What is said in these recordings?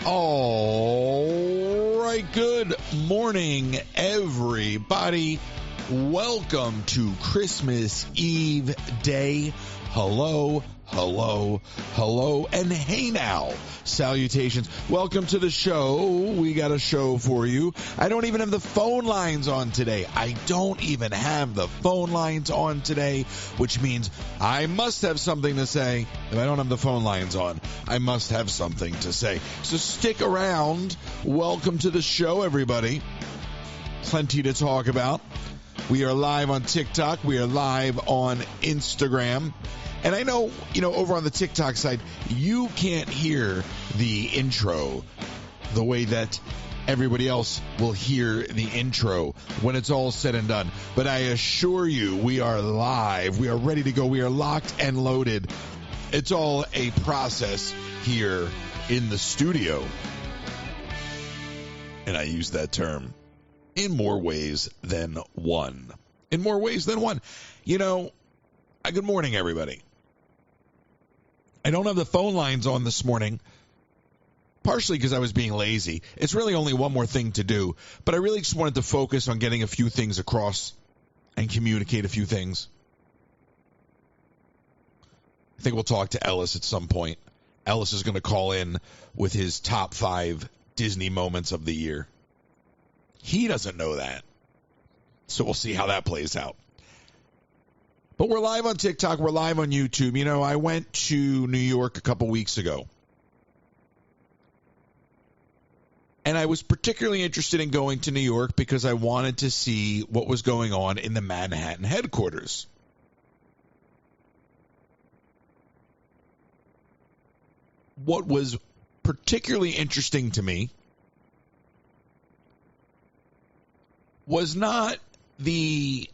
All right, good morning, everybody. Welcome to Christmas Eve Day. Hello, hello, hello, and hey now. Salutations. Welcome to the show. We got a show for you. I don't even have the phone lines on today. Which means I must have something to say. If I don't have the phone lines on, I must have something to say. So stick around. Welcome to the show, everybody. Plenty to talk about. We are live on TikTok. We are live on Instagram. And I know, over on the TikTok side, you can't hear the intro the way that everybody else will hear the intro when it's all said and done. But I assure you, we are live. We are ready to go. We are locked and loaded. It's all a process here in the studio. And I use that term in more ways than one. In more ways than one. Good morning, everybody. I don't have the phone lines on this morning, partially because I was being lazy. It's really only one more thing to do, but I really just wanted to focus on getting a few things across and communicate a few things. I think we'll talk to Ellis at some point. Ellis is going to call in with his top 5 Disney moments of the year. He doesn't know that, so we'll see how that plays out. But we're live on TikTok. We're live on YouTube. I went to New York a couple weeks ago. And I was particularly interested in going to New York because I wanted to see what was going on in the Manhattan headquarters. What was particularly interesting to me was not the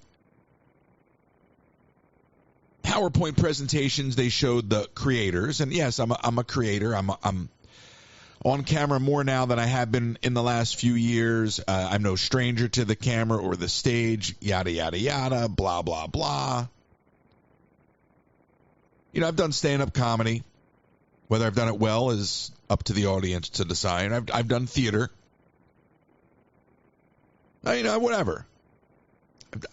PowerPoint presentations they showed the creators. And yes, I'm a creator. I'm on camera more now than I have been in the last few years. I'm no stranger to the camera or the stage, yada, yada, yada, blah, blah, blah. I've done stand-up comedy. Whether I've done it well is up to the audience to decide. I've done theater. Whatever.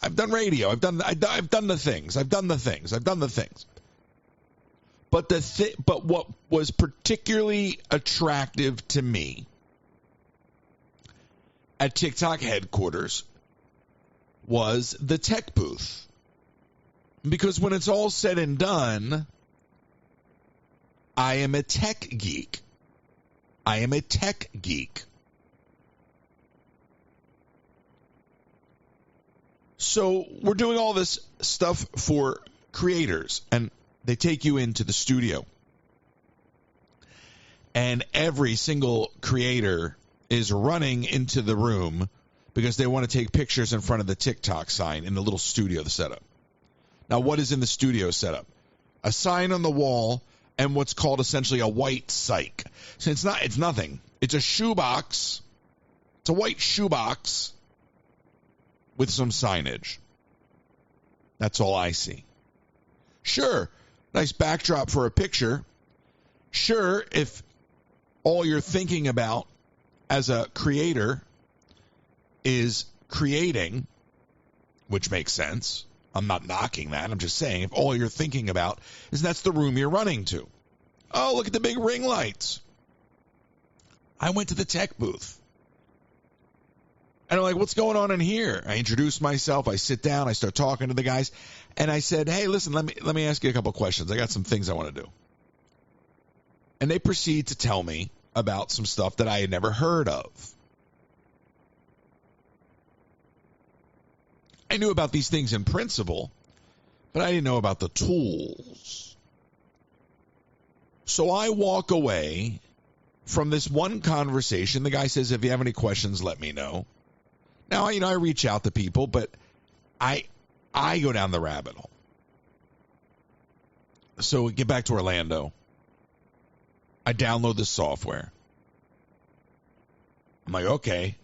I've done radio. I've done the things. But what was particularly attractive to me at TikTok headquarters was the tech booth. Because when it's all said and done, I am a tech geek. So we're doing all this stuff for creators, and they take you into the studio. And every single creator is running into the room because they want to take pictures in front of the TikTok sign in the little studio setup. Now, what is in the studio setup? A sign on the wall and what's called essentially a white cyc. So it's nothing. It's a shoebox. It's a white shoebox with some signage. That's all I see. Sure, nice backdrop for a picture. Sure, if all you're thinking about as a creator is creating, which makes sense. I'm not knocking that. I'm just saying if all you're thinking about is that's the room you're running to. Oh, look at the big ring lights. I went to the tech booth. And I'm like, what's going on in here? I introduce myself. I sit down. I start talking to the guys. And I said, hey, listen, let me ask you a couple questions. I got some things I want to do. And they proceed to tell me about some stuff that I had never heard of. I knew about these things in principle, but I didn't know about the tools. So I walk away from this one conversation. The guy says, if you have any questions, let me know. Now, I reach out to people, but I go down the rabbit hole. So we get back to Orlando. I download the software. I'm like, okay.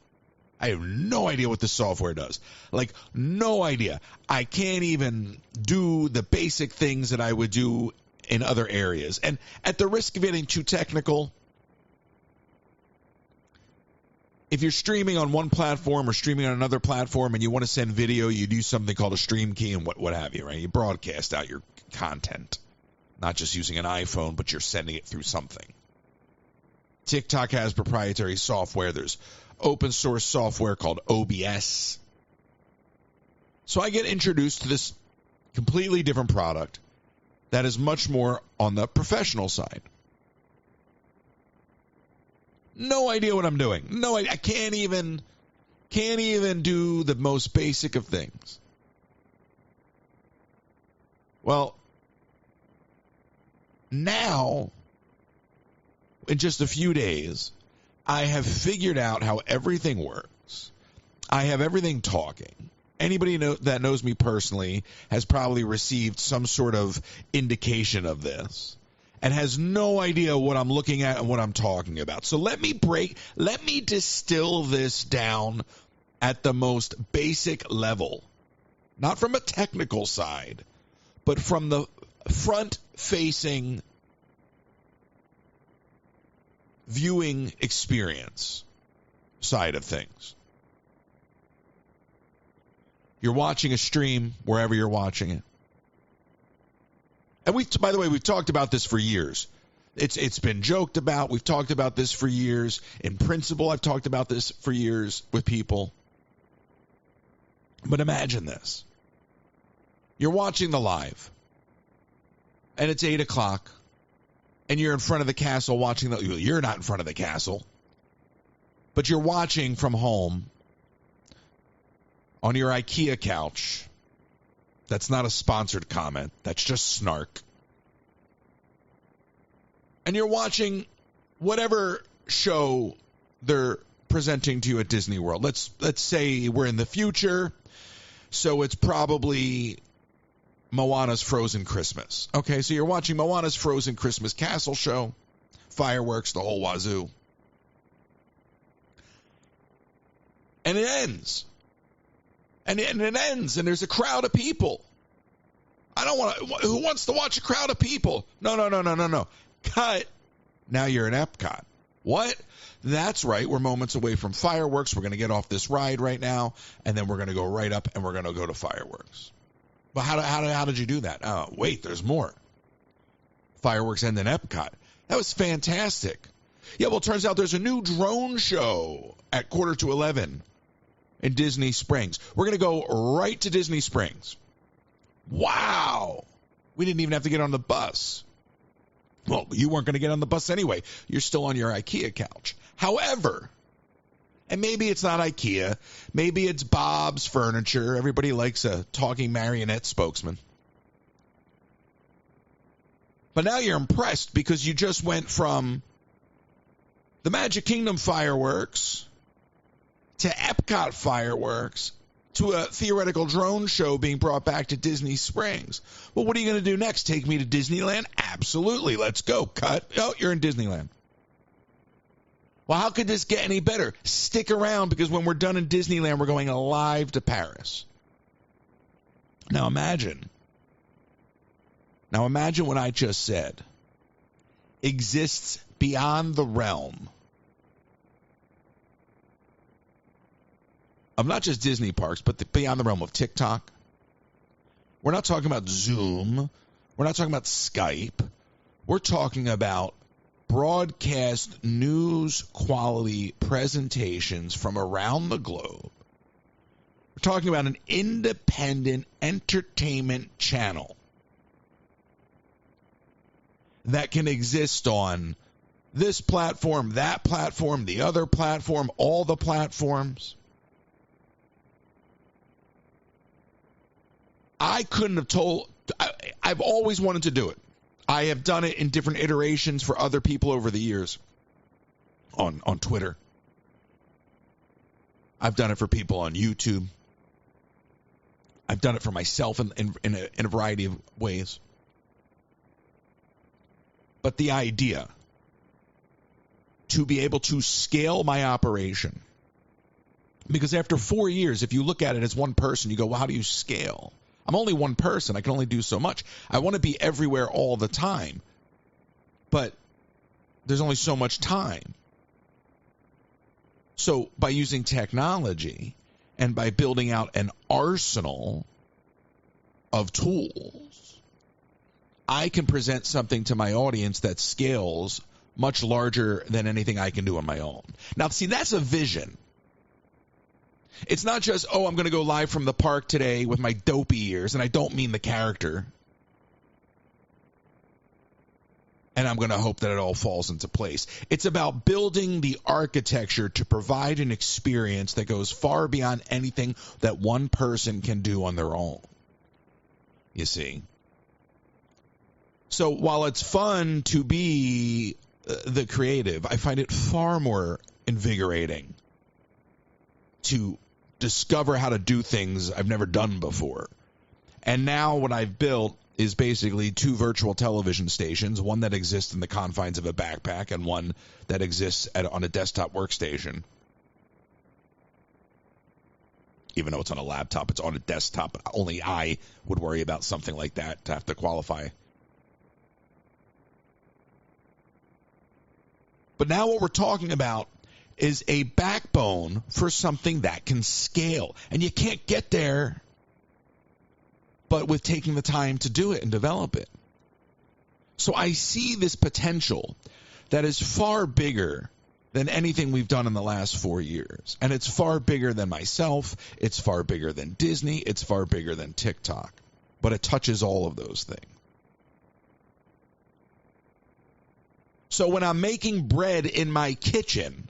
I have no idea what this software does. Like, no idea. I can't even do the basic things that I would do in other areas. And at the risk of getting too technical, if you're streaming on one platform or streaming on another platform and you want to send video, you do something called a stream key and what have you, right? You broadcast out your content, not just using an iPhone, but you're sending it through something. TikTok has proprietary software. There's open source software called OBS. So I get introduced to this completely different product that is much more on the professional side. No idea what I'm doing. No, I can't even do the most basic of things. Well, now, in just a few days, I have figured out how everything works. I have everything talking. Anybody that knows me personally has probably received some sort of indication of this and has no idea what I'm looking at and what I'm talking about. So let me distill this down at the most basic level, not from a technical side, but from the front-facing viewing experience side of things. You're watching a stream wherever you're watching it. And by the way, we've talked about this for years. It's been joked about. We've talked about this for years. In principle, I've talked about this for years with people. But imagine this. You're watching the live, and it's 8 o'clock, and you're in front of the castle watching you're not in front of the castle, but you're watching from home on your IKEA couch. That's not a sponsored comment. That's just snark. And you're watching whatever show they're presenting to you at Disney World. Let's say we're in the future, so it's probably Moana's Frozen Christmas. Okay, so you're watching Moana's Frozen Christmas Castle show, fireworks, the whole wazoo. And it ends. And it ends, and there's a crowd of people. Who wants to watch a crowd of people? No. Cut. Now you're in Epcot. What? That's right. We're moments away from fireworks. We're going to get off this ride right now, and then we're going to go right up, and we're going to go to fireworks. But how did you do that? Oh, wait, there's more. Fireworks end in Epcot. That was fantastic. Yeah, well, it turns out there's a new drone show at 11:45 in Disney Springs. We're going to go right to Disney Springs. Wow. We didn't even have to get on the bus. Well, you weren't going to get on the bus anyway. You're still on your IKEA couch. However, and maybe it's not IKEA. Maybe it's Bob's Furniture. Everybody likes a talking marionette spokesman. But now you're impressed because you just went from the Magic Kingdom fireworks to Epcot fireworks to a theoretical drone show being brought back to Disney Springs. Well, what are you going to do next? Take me to Disneyland? Absolutely. Let's go. Cut. Oh, you're in Disneyland. Well, how could this get any better? Stick around, because when we're done in Disneyland, we're going live to Paris. Now imagine what I just said exists beyond the realm of not just Disney parks, but beyond the realm of TikTok. We're not talking about Zoom. We're not talking about Skype. We're talking about broadcast news quality presentations from around the globe. We're talking about an independent entertainment channel that can exist on this platform, that platform, the other platform, all the platforms. I couldn't have told. I've always wanted to do it. I have done it in different iterations for other people over the years on Twitter. I've done it for people on YouTube. I've done it for myself in a variety of ways. But the idea to be able to scale my operation, because after 4 years, if you look at it as one person, you go, well, how do you scale? I'm only one person. I can only do so much. I want to be everywhere all the time, but there's only so much time. So by using technology and by building out an arsenal of tools, I can present something to my audience that scales much larger than anything I can do on my own. Now, see, that's a vision. It's not just, oh, I'm going to go live from the park today with my dopey ears, and I don't mean the character. And I'm going to hope that it all falls into place. It's about building the architecture to provide an experience that goes far beyond anything that one person can do on their own. You see? So while it's fun to be the creative, I find it far more invigorating to discover how to do things I've never done before. And now what I've built is basically 2 virtual television stations, one that exists in the confines of a backpack and one that exists on a desktop workstation. Even though it's on a laptop, it's on a desktop. Only I would worry about something like that to have to qualify. But now what we're talking about is a backbone for something that can scale. And you can't get there but with taking the time to do it and develop it. So I see this potential that is far bigger than anything we've done in the last 4 years. And it's far bigger than myself. It's far bigger than Disney. It's far bigger than TikTok. But it touches all of those things. So when I'm making bread in my kitchen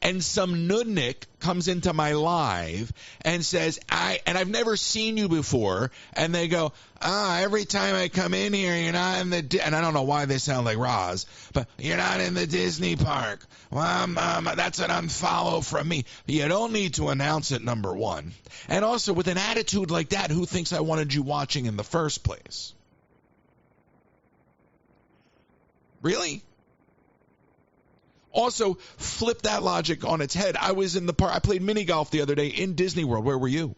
and some nudnik comes into my live and says, I've never seen you before, and they go, every time I come in here, you're not in the, and I don't know why they sound like Roz, but you're not in the Disney park. Well, that's an unfollow from me. You don't need to announce it, number one. And also, with an attitude like that, who thinks I wanted you watching in the first place? Really? Also, flip that logic on its head. I was in the park. I played mini golf the other day in Disney World. Where were you?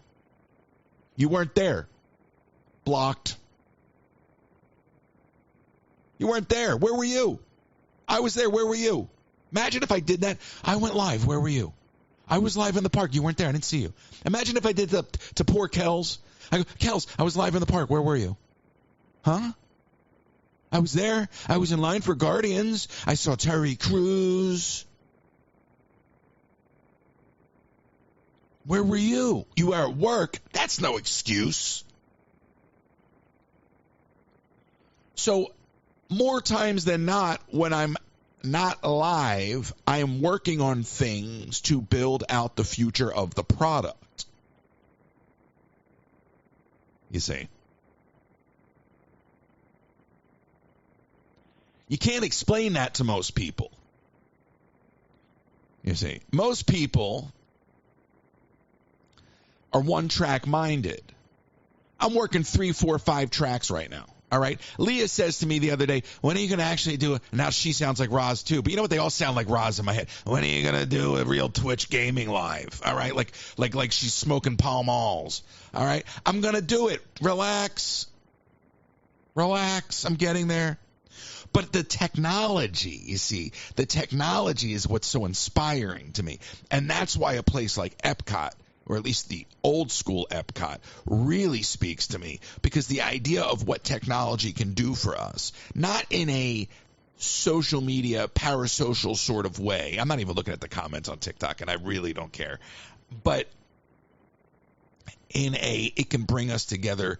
You weren't there. Blocked. You weren't there. Where were you? I was there. Where were you? Imagine if I did that. I went live. Where were you? I was live in the park. You weren't there. I didn't see you. Imagine if I did that to poor Kels. I go, Kels, I was live in the park. Where were you? Huh? I was there. I was in line for Guardians. I saw Terry Crews. Where were you? You were at work. That's no excuse. So, more times than not, when I'm not live, I am working on things to build out the future of the product. You see? You can't explain that to most people. You see, most people are one-track minded. I'm working 3, 4, 5 tracks right now. All right. Leah says to me the other day, when are you going to actually do it? Now she sounds like Roz too, but you know what? They all sound like Roz in my head. When are you going to do a real Twitch gaming live? All right. Like she's smoking Pall Malls. All right. I'm going to do it. Relax. I'm getting there. But the technology, you see, the technology is what's so inspiring to me. And that's why a place like Epcot, or at least the old school Epcot, really speaks to me. Because the idea of what technology can do for us, not in a social media, parasocial sort of way. I'm not even looking at the comments on TikTok, and I really don't care. But it can bring us together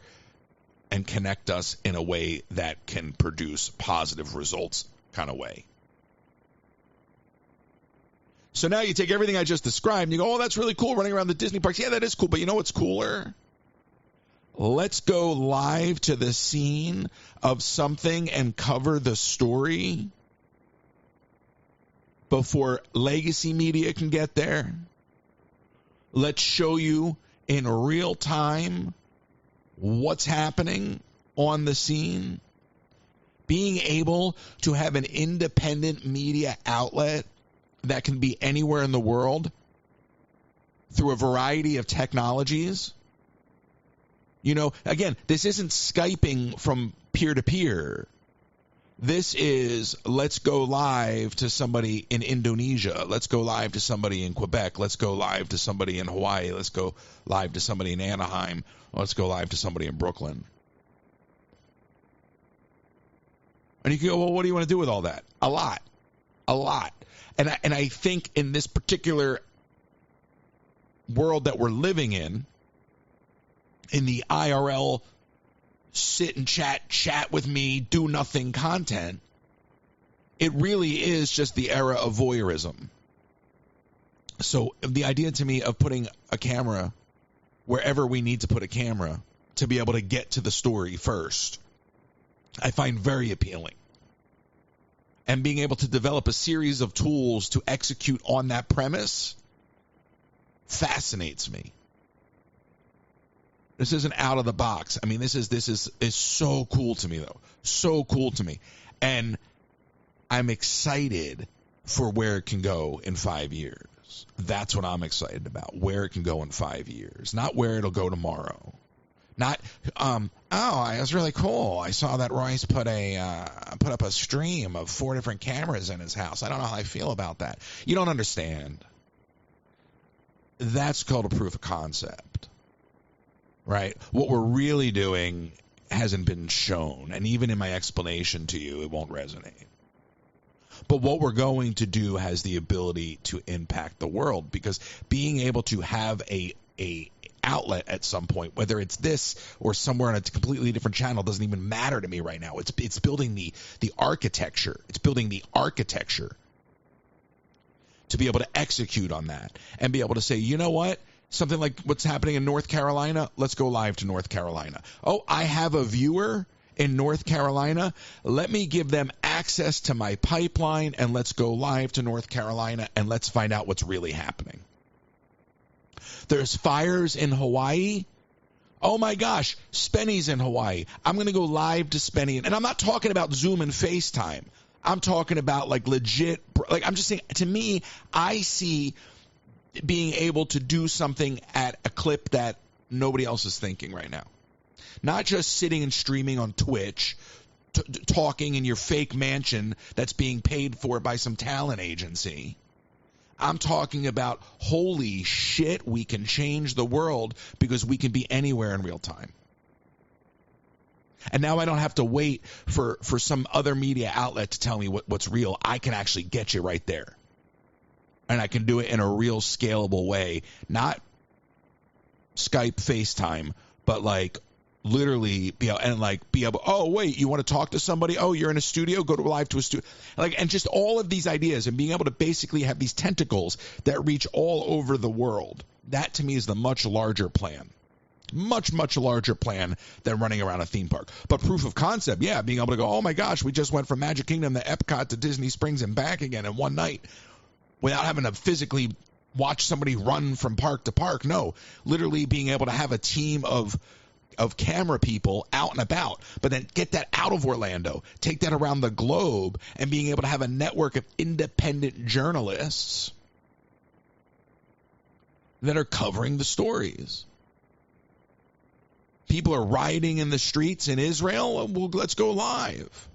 and connect us in a way that can produce positive results kind of way. So now you take everything I just described and you go, oh, that's really cool running around the Disney parks. Yeah, that is cool. But you know what's cooler? Let's go live to the scene of something and cover the story before legacy media can get there. Let's show you in real time what's happening on the scene. Being able to have an independent media outlet that can be anywhere in the world through a variety of technologies. You know, again, this isn't Skyping from peer to peer. This is, let's go live to somebody in Indonesia. Let's go live to somebody in Quebec. Let's go live to somebody in Hawaii. Let's go live to somebody in Anaheim. Let's go live to somebody in Brooklyn. And you can go, well, what do you want to do with all that? A lot. And I think in this particular world that we're living in the IRL sit and chat with me, do nothing content, it really is just the era of voyeurism. So the idea to me of putting a camera wherever we need to put a camera to be able to get to the story first, I find very appealing. And being able to develop a series of tools to execute on that premise fascinates me. This isn't out of the box. I mean, this is so cool to me, though. So cool to me. And I'm excited for where it can go in 5 years. That's what I'm excited about, where it can go in 5 years. Not where it'll go tomorrow. Not, it was really cool. I saw that Royce put up a stream of 4 different cameras in his house. I don't know how I feel about that. You don't understand. That's called a proof of concept. Right? What we're really doing hasn't been shown, and even in my explanation to you, it won't resonate. But what we're going to do has the ability to impact the world, because being able to have a outlet at some point, whether it's this or somewhere on a completely different channel, doesn't even matter to me right now. It's building the architecture. It's building the architecture to be able to execute on that and be able to say, you know what? Something like what's happening in North Carolina, let's go live to North Carolina. Oh, I have a viewer in North Carolina. Let me give them access to my pipeline, and let's go live to North Carolina, and let's find out what's really happening. There's fires in Hawaii. Oh, my gosh, Spenny's in Hawaii. I'm going to go live to Spenny. And I'm not talking about Zoom and FaceTime. I'm talking about like legit. Like I'm just saying, to me, I see being able to do something at a clip that nobody else is thinking right now. Not just sitting and streaming on Twitch, talking in your fake mansion that's being paid for by some talent agency. I'm talking about, holy shit, we can change the world because we can be anywhere in real time. And now I don't have to wait for some other media outlet to tell me what's real. I can actually get you right there. And I can do it in a real scalable way. Not Skype, FaceTime, but like literally be able, oh, wait, you want to talk to somebody? Oh, you're in a studio? Go to live to a studio. And just all of these ideas and being able to basically have these tentacles that reach all over the world. That to me is the much larger plan. Much, much larger plan than running around a theme park. But proof of concept, yeah, being able to go, oh my gosh, we just went from Magic Kingdom to Epcot to Disney Springs and back again in one night without having to physically watch somebody run from park to park. No, literally being able to have a team of camera people out and about, but then get that out of Orlando, take that around the globe, and being able to have a network of independent journalists that are covering the stories. People are rioting in the streets in Israel. Well, let's go live.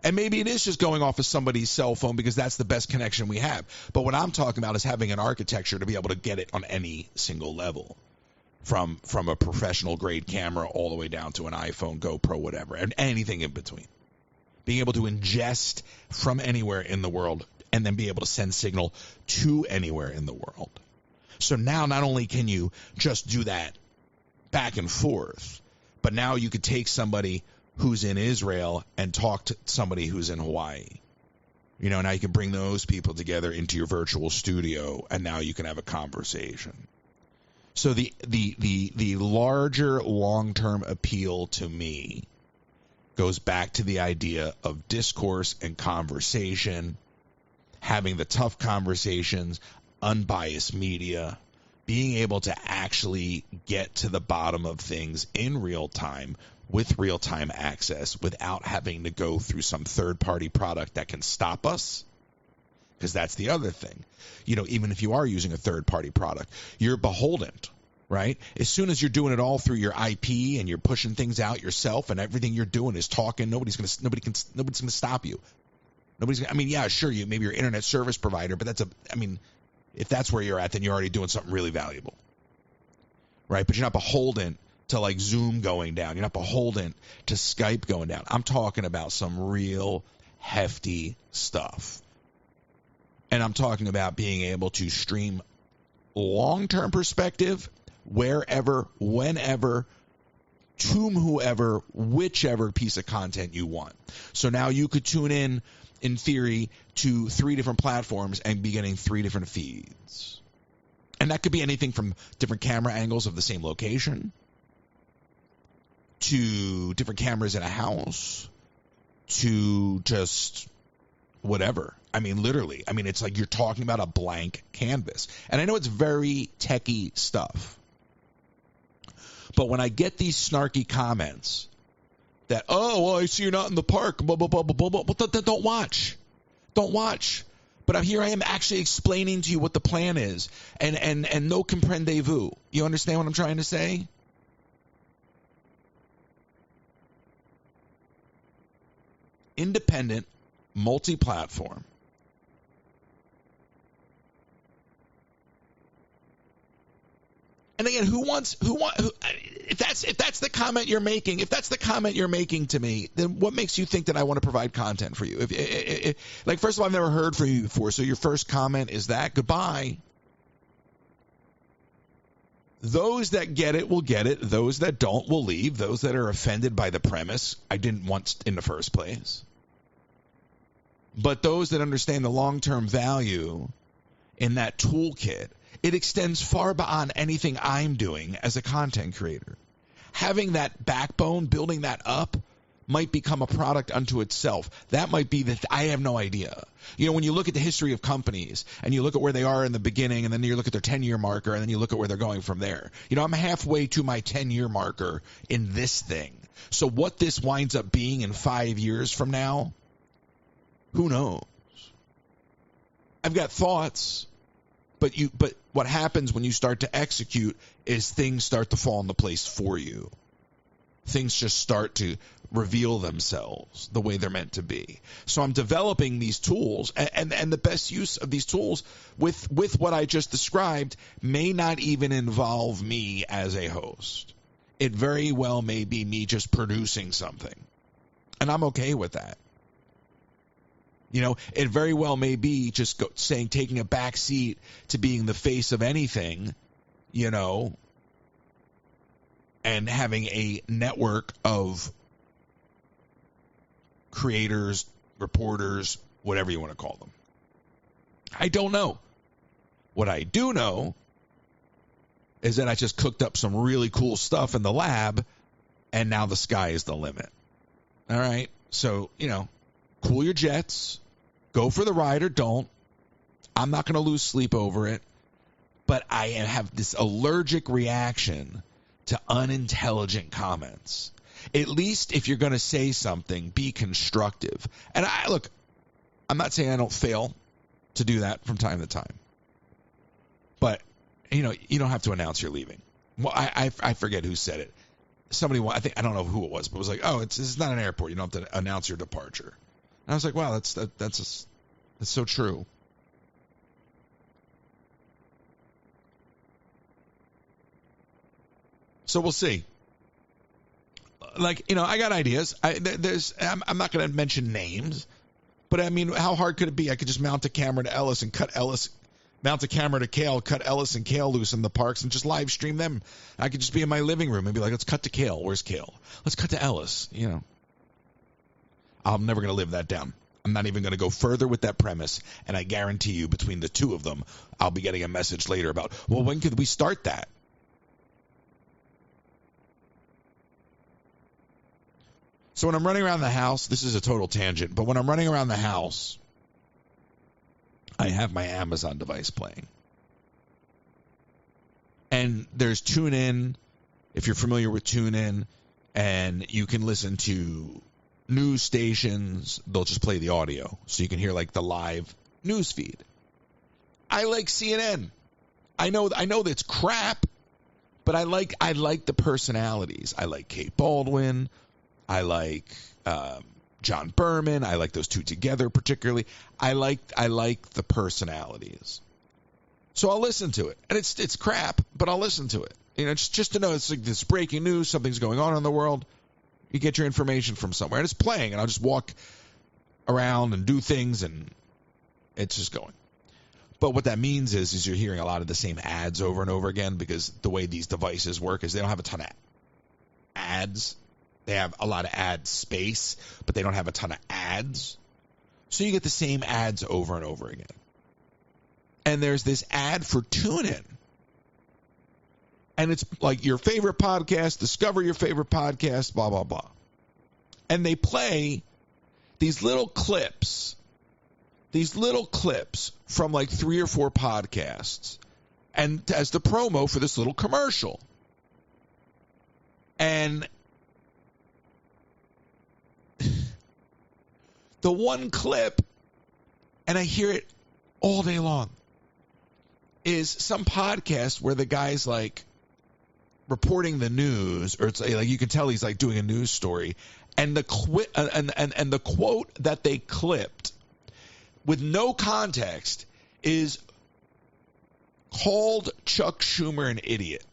And maybe it is just going off of somebody's cell phone because that's the best connection we have. But what I'm talking about is having an architecture to be able to get it on any single level, from a professional grade camera all the way down to an iPhone, GoPro, whatever, and anything in between. Being able to ingest from anywhere in the world and then be able to send signal to anywhere in the world. So now not only can you just do that back and forth, but now you could take somebody who's in Israel and talk to somebody who's in Hawaii. You know, now you can bring those people together into your virtual studio, and now you can have a conversation. So the larger long-term appeal to me goes back to the idea of discourse and conversation, having the tough conversations, unbiased media, being able to actually get to the bottom of things in real time with real-time access without having to go through some third-party product that can stop us. Because that's the other thing. You know, even if you are using a third-party product, you're beholden right? As soon as you're doing it all through your IP and you're pushing things out yourself and everything you're doing is talking, nobody's gonna stop you. Yeah, sure, maybe your internet service provider, but if that's where you're at, then you're already doing something really valuable, right? But you're not beholden to like Zoom going down. You're not beholden to Skype going down. I'm talking about some real hefty stuff. And I'm talking about being able to stream long-term perspective, wherever, whenever, to whoever, whichever piece of content you want. So now you could tune in theory, to 3 different platforms and be getting 3 different feeds. And that could be anything from different camera angles of the same location to different cameras in a house to just whatever. Literally. It's like you're talking about a blank canvas. And I know it's very techie stuff. But when I get these snarky comments that, oh, well, I see you're not in the park, blah, blah, blah, blah, blah, blah, well, then don't watch. Don't watch. But here I am actually explaining to you what the plan is. And no comprendez-vous. You understand what I'm trying to say? Independent, multi-platform. And again, if that's the comment you're making to me, then what makes you think that I want to provide content for you? Like, first of all, I've never heard from you before, so your first comment is that. Goodbye. Those that get it will get it. Those that don't will leave. Those that are offended by the premise I didn't want in the first place. But those that understand the long-term value in that toolkit, it extends far beyond anything I'm doing as a content creator. Having that backbone, building that up, might become a product unto itself. That might be I have no idea. When you look at the history of companies and you look at where they are in the beginning and then you look at their 10-year marker and then you look at where they're going from there. I'm halfway to my 10-year marker in this thing. So what this winds up being in 5 years from now, who knows? I've got thoughts. But what happens when you start to execute is things start to fall into place for you. Things just start to reveal themselves the way they're meant to be. So I'm developing these tools, and the best use of these tools with what I just described may not even involve me as a host. It very well may be me just producing something. And I'm okay with that. It very well may be just taking a back seat to being the face of anything, and having a network of creators, reporters, whatever you want to call them. I don't know. What I do know is that I just cooked up some really cool stuff in the lab, and now the sky is the limit. All right? So, cool your jets. Go for the ride or don't. I'm not going to lose sleep over it. But I have this allergic reaction to unintelligent comments. At least if you're going to say something, be constructive. And I'm not saying I don't fail to do that from time to time. But, you don't have to announce you're leaving. Well, I forget who said it. Somebody, I don't know who it was, but it was like, oh, it's not an airport. You don't have to announce your departure. And I was like, wow, that's so true. So we'll see. I got ideas. I'm not going to mention names, but how hard could it be? I could just mount a camera to Ellis and mount a camera to Kale, cut Ellis and Kale loose in the parks and just live stream them. I could just be in my living room and be like, let's cut to Kale. Where's Kale? Let's cut to Ellis. I'm never going to live that down. I'm not even going to go further with that premise, and I guarantee you between the two of them, I'll be getting a message later about, well, when could we start that? So when I'm running around the house, this is a total tangent, but when I'm running around the house, I have my Amazon device playing. And there's TuneIn, if you're familiar with TuneIn, and you can listen to news stations. They'll just play the audio, so you can hear the live news feed. I like CNN. I know that's crap, But I like the personalities. I like Kate Baldwin. I like John Berman. I like those two together particularly. I like the personalities. So I'll listen to it. And it's crap, but I'll listen to it. You know, just to know it's like this breaking news, something's going on in the world. You get your information from somewhere. And it's playing, and I'll just walk around and do things, and it's just going. But what that means is you're hearing a lot of the same ads over and over again, because the way these devices work is they don't have a ton of ads. They have a lot of ad space, but they don't have a ton of ads. So you get the same ads over and over again. And there's this ad for TuneIn. And it's like your favorite podcast, discover your favorite podcast, blah, blah, blah. And they play these little clips from like 3 or 4 podcasts, and as the promo for this little commercial. And the one clip, and I hear it all day long, is some podcast where the guy's like reporting the news, or it's like you can tell he's like doing a news story, and the quote that they clipped with no context is called Chuck Schumer an idiot.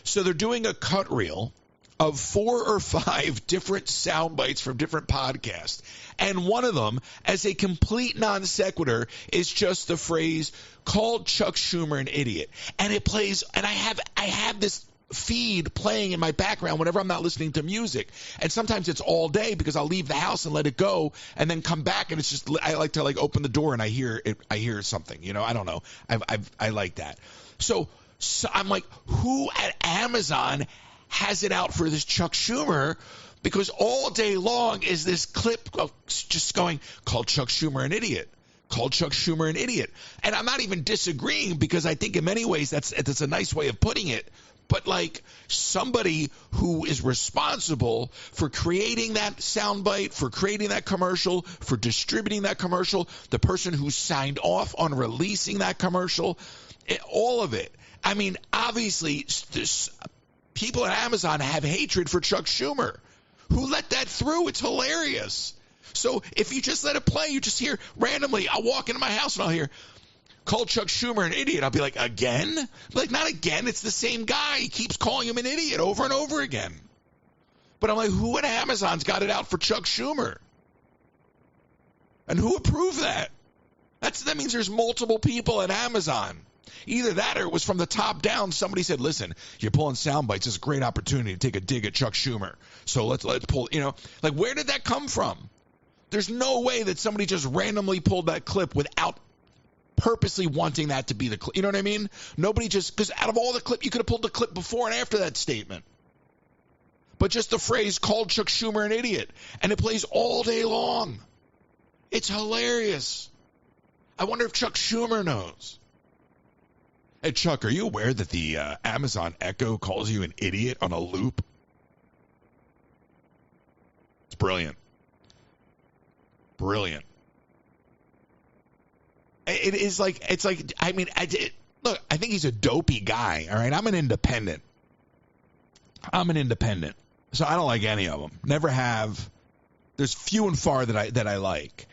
So they're doing a cut reel of 4 or 5 different sound bites from different podcasts. And one of them, as a complete non sequitur, is just the phrase called Chuck Schumer an idiot. And it plays, and I have this feed playing in my background whenever I'm not listening to music. And sometimes it's all day because I'll leave the house and let it go and then come back, and it's just, I like to like open the door and I hear something, you know, I don't know. I like that. So I'm like, who at Amazon has it out for this Chuck Schumer? Because all day long is this clip of just going, called Chuck Schumer an idiot. Called Chuck Schumer an idiot. And I'm not even disagreeing, because I think in many ways that's a nice way of putting it. But like somebody who is responsible for creating that soundbite, for creating that commercial, for distributing that commercial, the person who signed off on releasing that commercial, all of it. I mean, obviously, people at Amazon have hatred for Chuck Schumer. Who let that through? It's hilarious. So if you just let it play, you just hear randomly, I'll walk into my house and I'll hear, call Chuck Schumer an idiot. I'll be like, again? Like, not again. It's the same guy. He keeps calling him an idiot over and over again. But I'm like, who at Amazon's got it out for Chuck Schumer? And who approved that? That means there's multiple people at Amazon. Either that or it was from the top down. Somebody said, listen, you're pulling sound bites. It's a great opportunity to take a dig at Chuck Schumer. So let's pull, you know, like, where did that come from? There's no way that somebody just randomly pulled that clip without purposely wanting that to be the clip. You know what I mean? Nobody just, because out of all the clip, you could have pulled the clip before and after that statement. But just the phrase called Chuck Schumer an idiot. And it plays all day long. It's hilarious. I wonder if Chuck Schumer knows. Hey, Chuck, are you aware that the Amazon Echo calls you an idiot on a loop? It's brilliant. Brilliant. It is like, it's like, I mean, look, I think he's a dopey guy, all right? I'm an independent. So I don't like any of them. Never have. There's few and far that I like.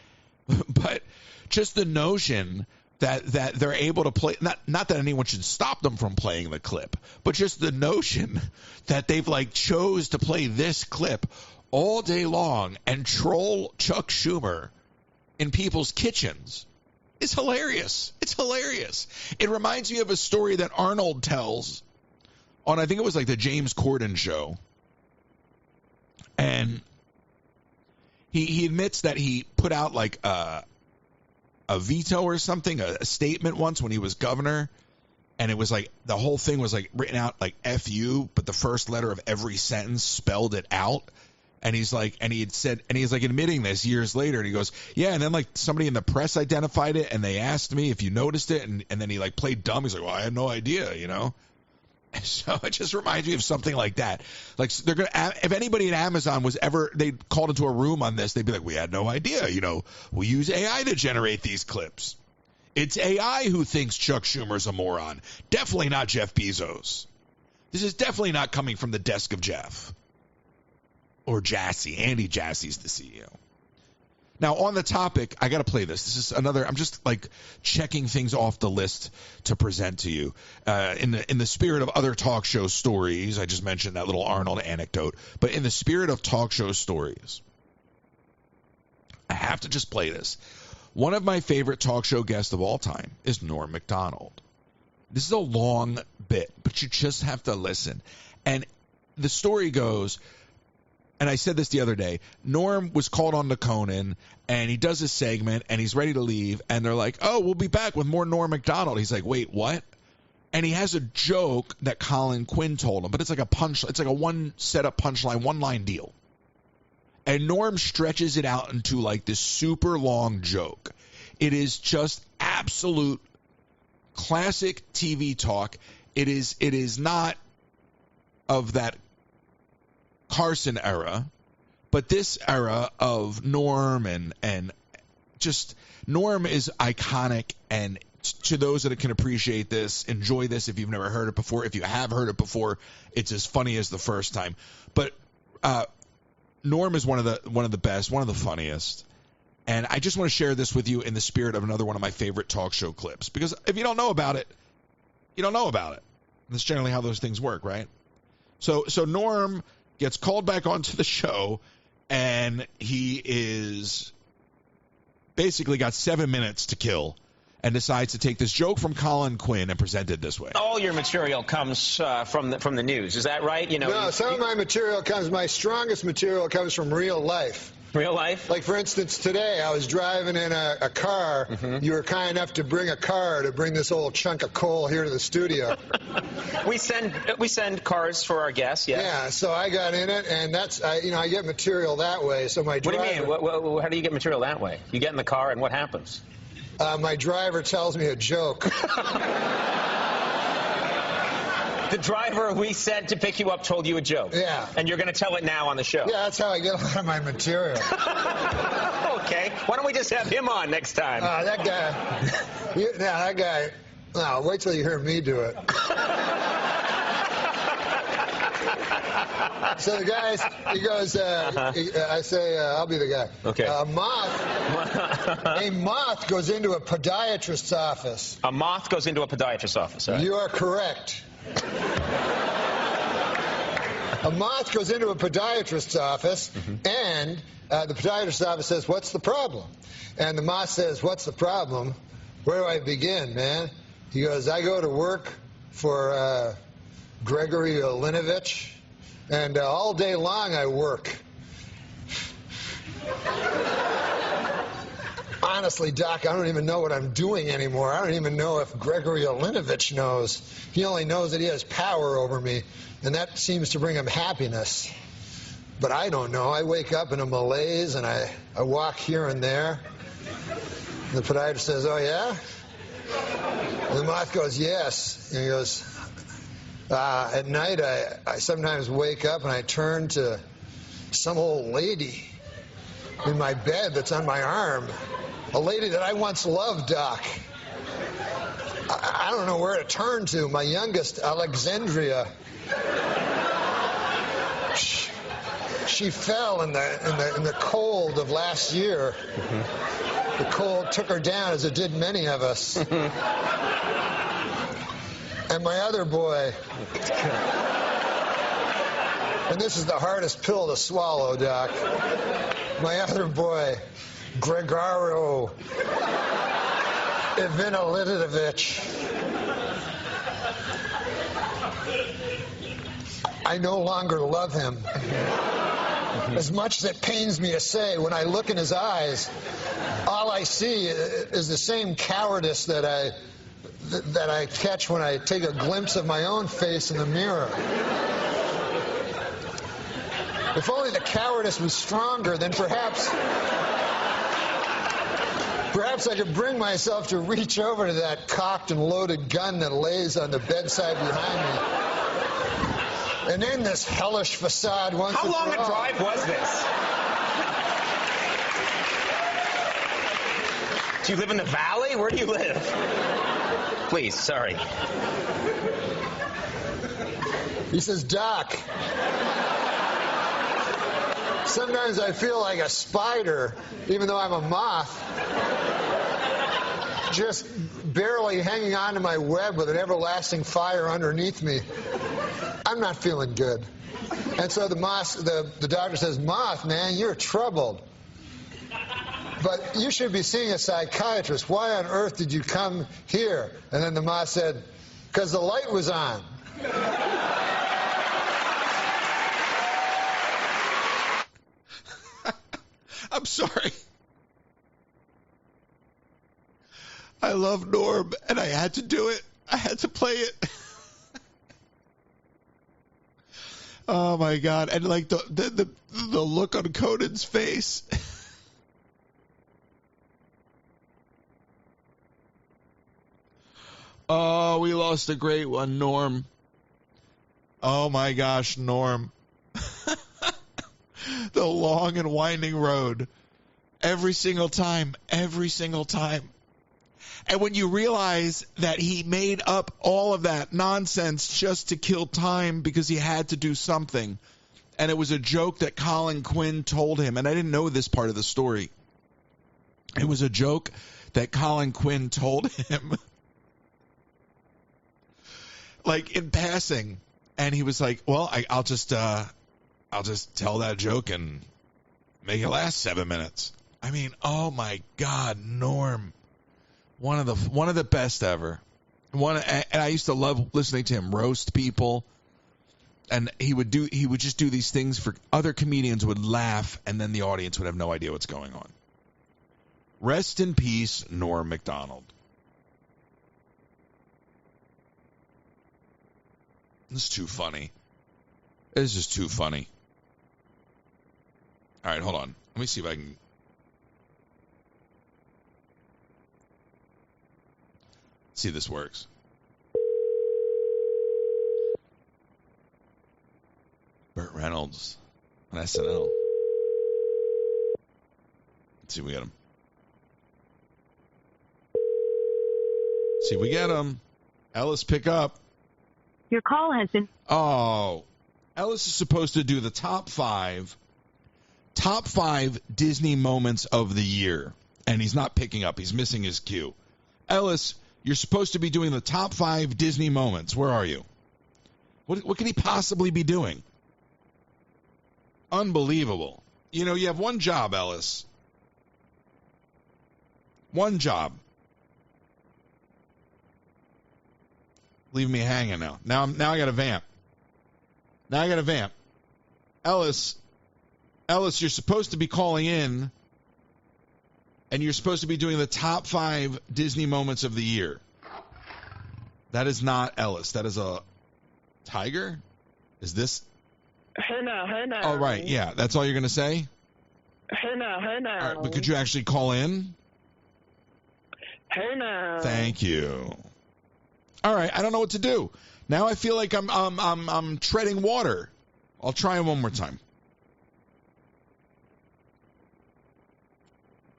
But just the notion that they're able to play, not that anyone should stop them from playing the clip, but just the notion that they've like chose to play this clip all day long and troll Chuck Schumer in people's kitchens is hilarious. It's hilarious. It reminds me of a story that Arnold tells on, I think it was like the James Corden show. And he admits that he put out like a veto or something, a statement once when he was governor, and it was like the whole thing was like written out like F-U, but the first letter of every sentence spelled it out. And he's like, and he had said, and he's like admitting this years later, and he goes, yeah, and then like somebody in the press identified it, and they asked me if you noticed it, and then he like played dumb. He's like, well, I had no idea, you know. So it just reminds me of something like that. Like they're gonna, if anybody at Amazon was ever, they called into a room on this, they'd be like, we had no idea, you know. We use AI to generate these clips. It's AI who thinks Chuck Schumer's a moron. Definitely not Jeff Bezos. This is definitely not coming from the desk of Jeff or Jassy. Andy Jassy's the CEO. Now, on the topic, I got to play this. This is another. I'm just like checking things off the list to present to you. In the spirit of other talk show stories, I just mentioned that little Arnold anecdote. But in the spirit of talk show stories, I have to just play this. One of my favorite talk show guests of all time is Norm Macdonald. This is a long bit, but you just have to listen. And the story goes. And I said this the other day, Norm was called on to Conan, and he does his segment, and he's ready to leave, and they're like, oh, we'll be back with more Norm Macdonald. He's like, wait, what? And he has a joke that Colin Quinn told him, but it's like a one setup punchline, one-line deal. And Norm stretches it out into like this super long joke. It is just absolute classic TV talk. It is not of that Carson era, but this era of Norm and just Norm is iconic, and to those that can appreciate this, enjoy this if you've never heard it before. If you have heard it before, it's as funny as the first time. But Norm is one of the best, one of the funniest. And I just want to share this with you in the spirit of another one of my favorite talk show clips, because if you don't know about it, you don't know about it. That's generally how those things work, right? So Norm gets called back onto the show, and he is basically got 7 minutes to kill and decides to take this joke from Colin Quinn and present it this way. All your material comes from the news. Is that right? No, some of my material my strongest material comes from real life. Real life? Like, for instance, today I was driving in a car. Mm-hmm. You were kind enough to bring a car to bring this old chunk of coal here to the studio. We send cars for our guests, yes. Yeah, so I got in it, and I get material that way. So my driver, what do you mean? How do you get material that way? You get in the car, and what happens? My driver tells me a joke. The driver we sent to pick you up told you a joke. Yeah. And you're going to tell it now on the show. Yeah, that's how I get a lot of my material. Okay. Why don't we just have him on next time? That guy. No, wait till you hear me do it. So the guy, he goes, I say, I'll be the guy. Okay. A moth goes into a podiatrist's office. A moth goes into a podiatrist's office. Right? You are correct. A moth goes into a podiatrist's office, and the podiatrist's office says, what's the problem? And the moth says, what's the problem? Where do I begin, man? He goes, I go to work for Gregory Olinovich, and all day long I work. Honestly, Doc, I don't even know what I'm doing anymore. I don't even know if Gregory Olinovich knows. He only knows that he has power over me, and that seems to bring him happiness. But I don't know. I wake up in a malaise, and I walk here and there. And the podiatrist says, oh, yeah? And the moth goes, yes. And he goes, at night I sometimes wake up and I turn to some old lady in my bed that's on my arm. A lady that I once loved, Doc. I don't know where to turn to. My youngest, Alexandria. She fell in the cold of last year. The cold took her down, as it did many of us. And my other boy. And this is the hardest pill to swallow, Doc. My other boy, Gregorio Ivanilidovich. I no longer love him. As much as it pains me to say, when I look in his eyes, all I see is the same cowardice that I catch when I take a glimpse of my own face in the mirror. If only the cowardice was stronger, then perhaps I could bring myself to reach over to that cocked and loaded gun that lays on the bedside behind me and end this hellish facade once and for all. How long a drive was this? Do you live in the valley? Where do you live? Please, sorry. He says, Doc, sometimes I feel like a spider, even though I'm a moth, just barely hanging on to my web with an everlasting fire underneath me. I'm not feeling good. And so the doctor says, Moth, man, you're troubled. But you should be seeing a psychiatrist. Why on earth did you come here? And then the moth said, because the light was on. I'm sorry. I love Norm, and I had to do it. I had to play it. Oh my God! And like the look on Conan's face. Oh, we lost a great one, Norm. Oh my gosh, Norm. The long and winding road. Every single time. And when you realize that he made up all of that nonsense just to kill time because he had to do something, and it was a joke that Colin Quinn told him, and I didn't know this part of the story. It was a joke that Colin Quinn told him, like in passing, and he was like, well, I'll just tell that joke and make it last 7 minutes. I mean, oh my God, Norm. One of the best ever. And I used to love listening to him roast people. And he would just do these things for other comedians would laugh, and then the audience would have no idea what's going on. Rest in peace, Norm Macdonald. This is too funny. This is too funny. All right, hold on. Let me see if I can. See if this works. Burt Reynolds on SNL. Let's see if we get him. See if we get him. Ellis, pick up. Your call has been... Oh. Ellis is supposed to do the top five Disney moments of the year. And he's not picking up. He's missing his cue. Ellis, you're supposed to be doing the top 5 Disney moments. Where are you? What can he possibly be doing? Unbelievable. You know, you have one job, Ellis. One job. Leave me hanging now. Now I got to vamp. Ellis, you're supposed to be calling in. And you're supposed to be doing the top 5 Disney moments of the year. That is not Ellis. That is a tiger? Is this? Hey now. Oh, right. Yeah. That's all you're going to say? Hey now. All right, but could you actually call in? Hey now. Thank you. All right. I don't know what to do. Now I feel like I'm treading water. I'll try him one more time.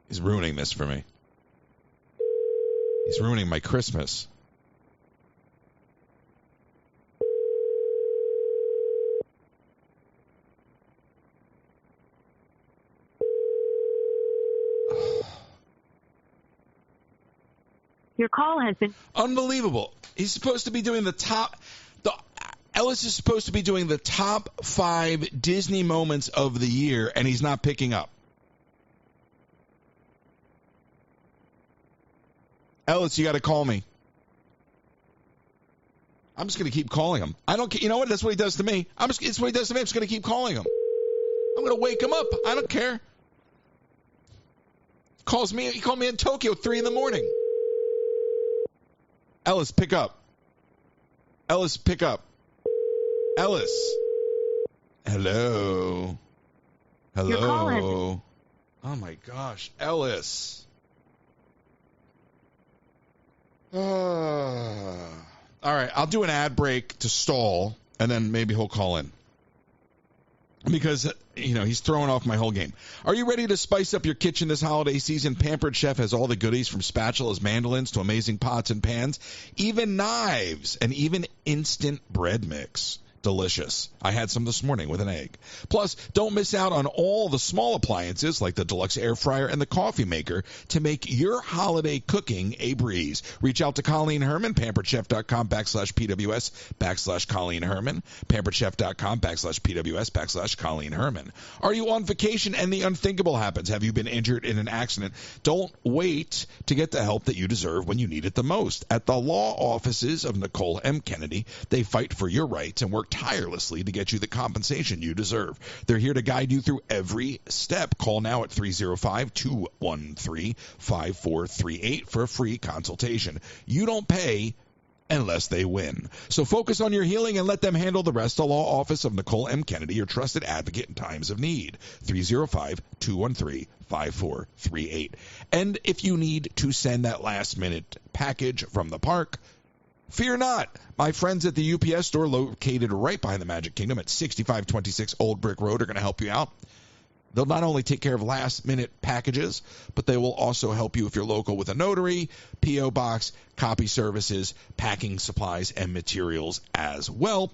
He's ruining this for me. He's ruining my Christmas. Your call has been... Unbelievable. He's supposed to be doing Ellis is supposed to be doing the top 5 Disney moments of the year, and he's not picking up. Ellis, you got to call me. I'm just going to keep calling him. I don't. You know what? That's what he does to me. It's what he does to me. I'm just going to keep calling him. I'm going to wake him up. I don't care. Calls me. He called me in Tokyo 3 a.m. Ellis, pick up. Ellis, pick up. Ellis. Hello. Your call has Hello. Oh my gosh, Ellis. All right, I'll do an ad break to stall, and then maybe he'll call in. because, he's throwing off my whole game. Are you ready to spice up your kitchen this holiday season? Pampered Chef has all the goodies from spatulas, mandolins to amazing pots and pans, even knives, and even instant bread mix. Delicious. I had some this morning with an egg. Plus, don't miss out on all the small appliances like the deluxe air fryer and the coffee maker to make your holiday cooking a breeze. Reach out to Colleen Herman, pamperedchef.com/PWS/Colleen Herman, pamperedchef.com/PWS/Colleen Herman. Are you on vacation and the unthinkable happens? Have you been injured in an accident? Don't wait to get the help that you deserve when you need it the most. At the law offices of Nicole M. Kennedy, they fight for your rights and work tirelessly to get you the compensation you deserve. They're here to guide you through every step. Call now at 305-213-5438 for a free consultation. You don't pay unless they win. So focus on your healing and let them handle the rest. The law office of Nicole M. Kennedy, your trusted advocate in times of need. 305-213-5438. And if you need to send that last-minute package from the park, fear not. My friends at the UPS store located right behind the Magic Kingdom at 6526 Old Brick Road are going to help you out. They'll not only take care of last-minute packages, but they will also help you if you're local with a notary, P.O. box, copy services, packing supplies, and materials as well.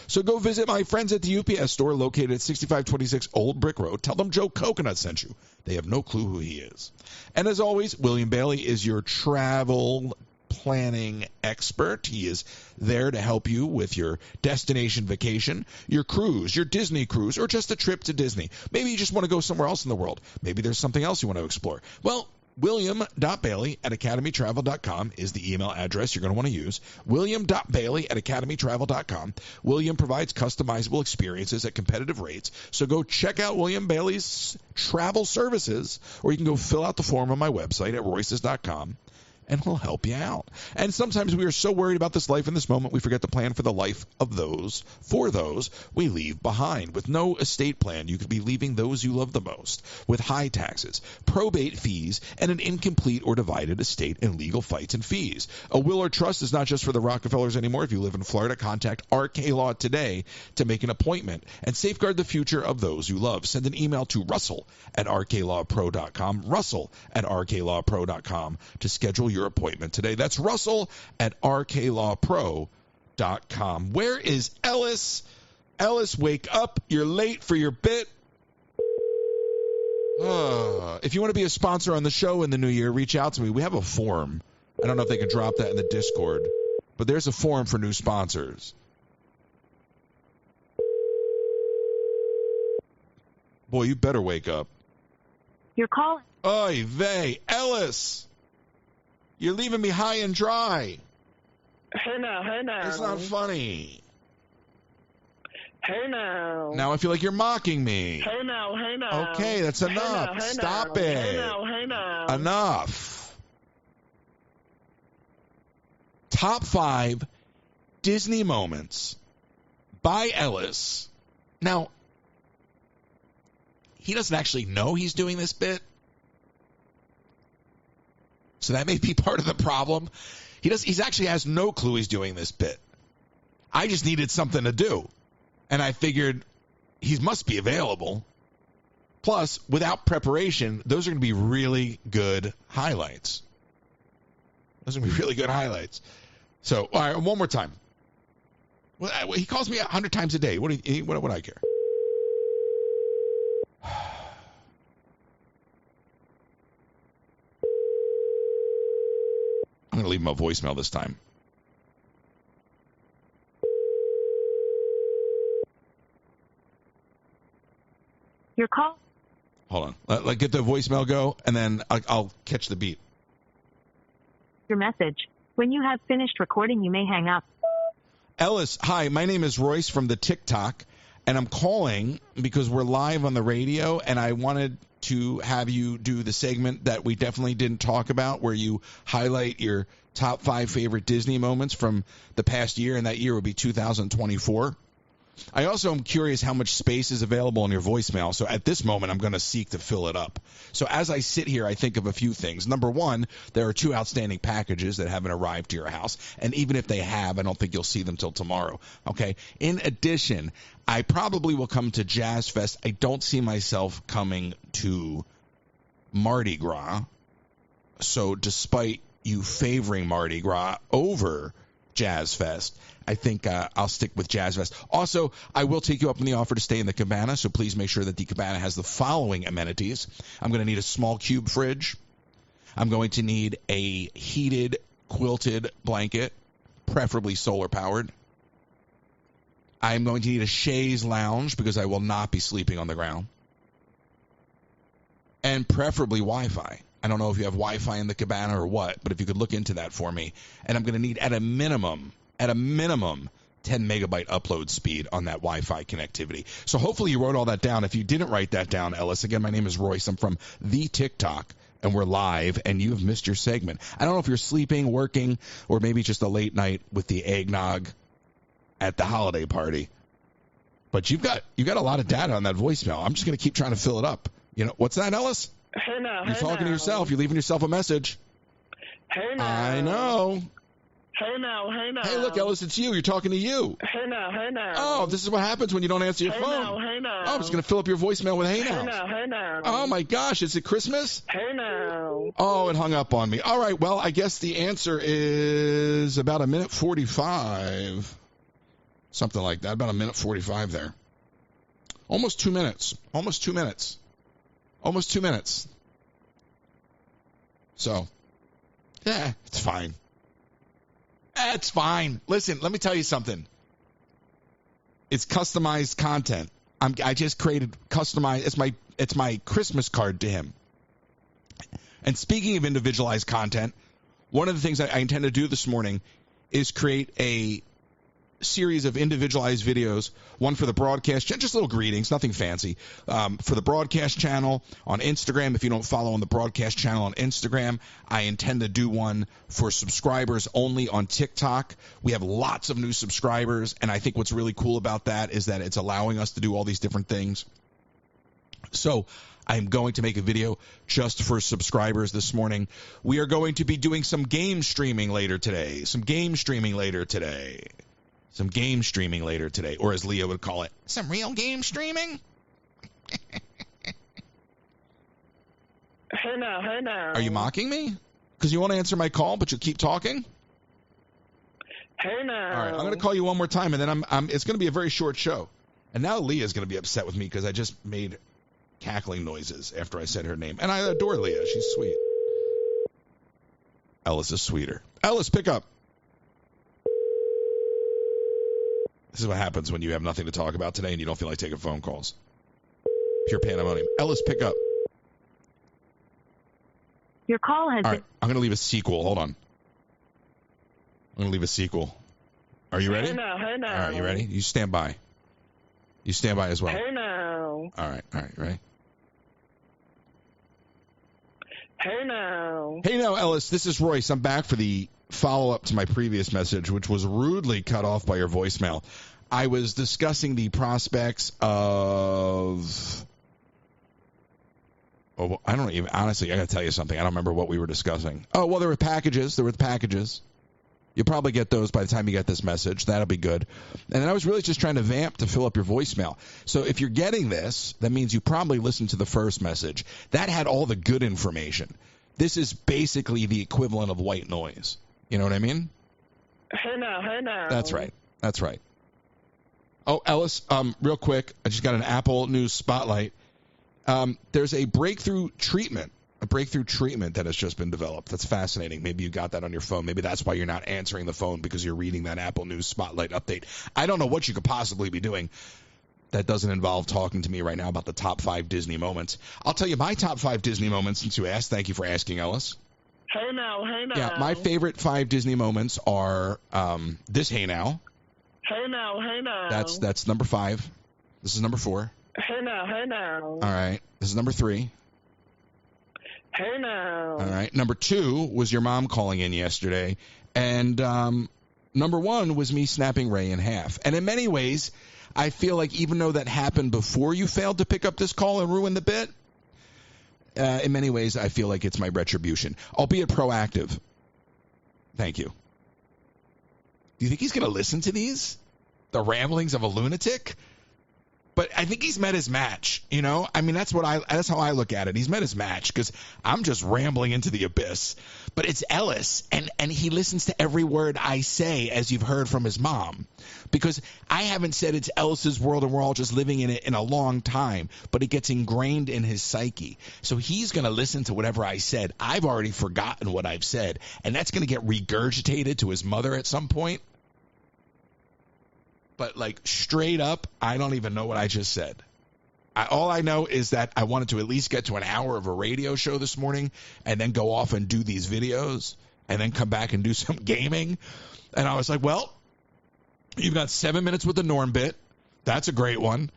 So go visit my friends at the UPS store located at 6526 Old Brick Road. Tell them Joe Coconut sent you. They have no clue who he is. And as always, William Bailey is your travel planning expert. He is there to help you with your destination vacation, your cruise, your Disney cruise, or just a trip to Disney. Maybe you just want to go somewhere else in the world. Maybe there's something else you want to explore. Well, William.bailey at academytravel.com is the email address you're going to want to use. William.bailey at academytravel.com. William provides customizable experiences at competitive rates. So go check out William Bailey's travel services, or you can go fill out the form on my website at royces.com. And we'll help you out. And sometimes we are so worried about this life in this moment, we forget to plan for the life of those we leave behind. With no estate plan, you could be leaving those you love the most. With high taxes, probate fees, and an incomplete or divided estate and legal fights and fees. A will or trust is not just for the Rockefellers anymore. If you live in Florida, contact RK Law today to make an appointment and safeguard the future of those you love. Send an email to Russell at rklawpro.com, Russell at rklawpro.com to schedule your appointment today. That's Russell at rklawpro.com. Where is Ellis? Ellis, wake up. You're late for your bit. If you want to be a sponsor on the show in the new year, reach out to me. We have a form. I don't know if they can drop that in the Discord, but there's a form for new sponsors. Boy, you better wake up. Your call. Oy vey, Ellis. You're leaving me high and dry. Hey now. It's not funny. Hey now. Now I feel like you're mocking me. Hey now. Okay, that's enough. Hey Stop now. it. Hey now. Enough. Top 5 Disney moments by Ellis. Now, he doesn't actually know he's doing this bit. So that may be part of the problem. He actually has no clue he's doing this bit. I just needed something to do. And I figured he must be available. Plus, without preparation, those are going to be really good highlights. So, all right, one more time. Well, he calls me 100 times a day. What would I care? I'm going to leave him a voicemail this time. Your call. Hold on. Let get the voicemail go, and then I'll catch the beat. Your message. When you have finished recording, you may hang up. Ellis, hi. My name is Royce from the TikTok, and I'm calling because we're live on the radio, and I wanted to have you do the segment that we definitely didn't talk about, where you highlight your top 5 favorite Disney moments from the past year, and that year would be 2024. I also am curious how much space is available in your voicemail. So at this moment, I'm going to seek to fill it up. So as I sit here, I think of a few things. Number one, there are 2 outstanding packages that haven't arrived to your house. And even if they have, I don't think you'll see them till tomorrow. Okay. In addition, I probably will come to Jazz Fest. I don't see myself coming to Mardi Gras. So despite you favoring Mardi Gras over Jazz Fest, I think I'll stick with Jazz Fest. Also, I will take you up on the offer to stay in the cabana, so please make sure that the cabana has the following amenities. I'm going to need a small cube fridge. I'm going to need a heated, quilted blanket, preferably solar-powered. I'm going to need a chaise lounge because I will not be sleeping on the ground. And preferably Wi-Fi. I don't know if you have Wi-Fi in the cabana or what, but if you could look into that for me. And I'm going to need at a minimum, 10 megabyte upload speed on that Wi-Fi connectivity. So hopefully you wrote all that down. If you didn't write that down, Ellis, again, my name is Royce. I'm from the TikTok, and we're live, and you have missed your segment. I don't know if you're sleeping, working, or maybe just a late night with the eggnog at the holiday party. But you've got a lot of data on that voicemail. I'm just going to keep trying to fill it up. You know, what's that, Ellis? Hey now. You're talking to yourself. You're leaving yourself a message. Hey now. I know. Hey now. Hey, look, Ellis, it's you. You're talking to you. Hey now. Oh, this is what happens when you don't answer your phone. Hey now. Oh, I'm just going to fill up your voicemail with hey now. Hey now. Oh, my gosh. Is it Christmas? Hey now. Oh, it hung up on me. All right. Well, I guess the answer is about 1:45. Something like that. About 1:45 there. Almost 2 minutes. Almost 2 minutes. So, yeah, it's fine. It's fine. Listen, let me tell you something. It's customized content. I just created customized. It's my Christmas card to him. And speaking of individualized content, one of the things I intend to do this morning is create a series of individualized videos, one for the broadcast, just little greetings, nothing fancy, for the broadcast channel on Instagram. If you don't follow on the broadcast channel on Instagram, I intend to do one for subscribers only on TikTok. We have lots of new subscribers, and I think what's really cool about that is that it's allowing us to do all these different things. So I'm going to make a video just for subscribers this morning. We are going to be doing some game streaming later today. Or as Leah would call it, some real game streaming. Hey now. Are you mocking me? Because you won't answer my call, but you keep talking? Hey now. All right, I'm going to call you one more time, and then it's going to be a very short show. And now Leah's going to be upset with me because I just made cackling noises after I said her name. And I adore Leah. She's sweet. Ellis is sweeter. Ellis, pick up. This is what happens when you have nothing to talk about today and you don't feel like taking phone calls. Pure pandemonium. Ellis, pick up. Your call has All right, I'm going to leave a sequel. Hold on. I'm going to leave a sequel. Are you ready? Hey now. All right, you ready? You stand by. You stand by as well. Hey now. All right, ready? Hey now. Hey now, Ellis, this is Royce. I'm back for the follow-up to my previous message, which was rudely cut off by your voicemail. I was discussing the prospects of... Oh, I don't even... Honestly, I got to tell you something. I don't remember what we were discussing. Oh, well, there were packages. You'll probably get those by the time you get this message. That'll be good. And then I was really just trying to vamp to fill up your voicemail. So if you're getting this, that means you probably listened to the first message. That had all the good information. This is basically the equivalent of white noise. You know what I mean? Hey now. That's right. Oh, Ellis, real quick, I just got an Apple News spotlight. There's a breakthrough treatment that has just been developed. That's fascinating. Maybe you got that on your phone. Maybe that's why you're not answering the phone, because you're reading that Apple News Spotlight update. I don't know what you could possibly be doing that doesn't involve talking to me right now about the top 5 Disney moments. I'll tell you my top 5 Disney moments since you asked. Thank you for asking, Ellis. Hey now. Yeah, my favorite 5 Disney moments are this Hey Now. Hey now. That's number 5. This is number 4. Hey now. All right. This is number 3. Hey now. All right. Number 2 was your mom calling in yesterday. And number 1 was me snapping Ray in half. And in many ways, I feel like even though that happened before you failed to pick up this call and ruin the bit, in many ways, I feel like it's my retribution, albeit proactive. Thank you. Do you think he's going to listen to these? The ramblings of a lunatic? But I think he's met his match, you know? I mean, that's how I look at it. He's met his match because I'm just rambling into the abyss. But it's Ellis, and he listens to every word I say, as you've heard from his mom. Because I haven't said it's Ellis's world and we're all just living in it in a long time, but it gets ingrained in his psyche. So he's going to listen to whatever I said. I've already forgotten what I've said, and that's going to get regurgitated to his mother at some point. But, like, straight up, I don't even know what I just said. All I know is that I wanted to at least get to an hour of a radio show this morning and then go off and do these videos and then come back and do some gaming. And I was like, well, you've got 7 minutes with the Norm bit. That's a great one.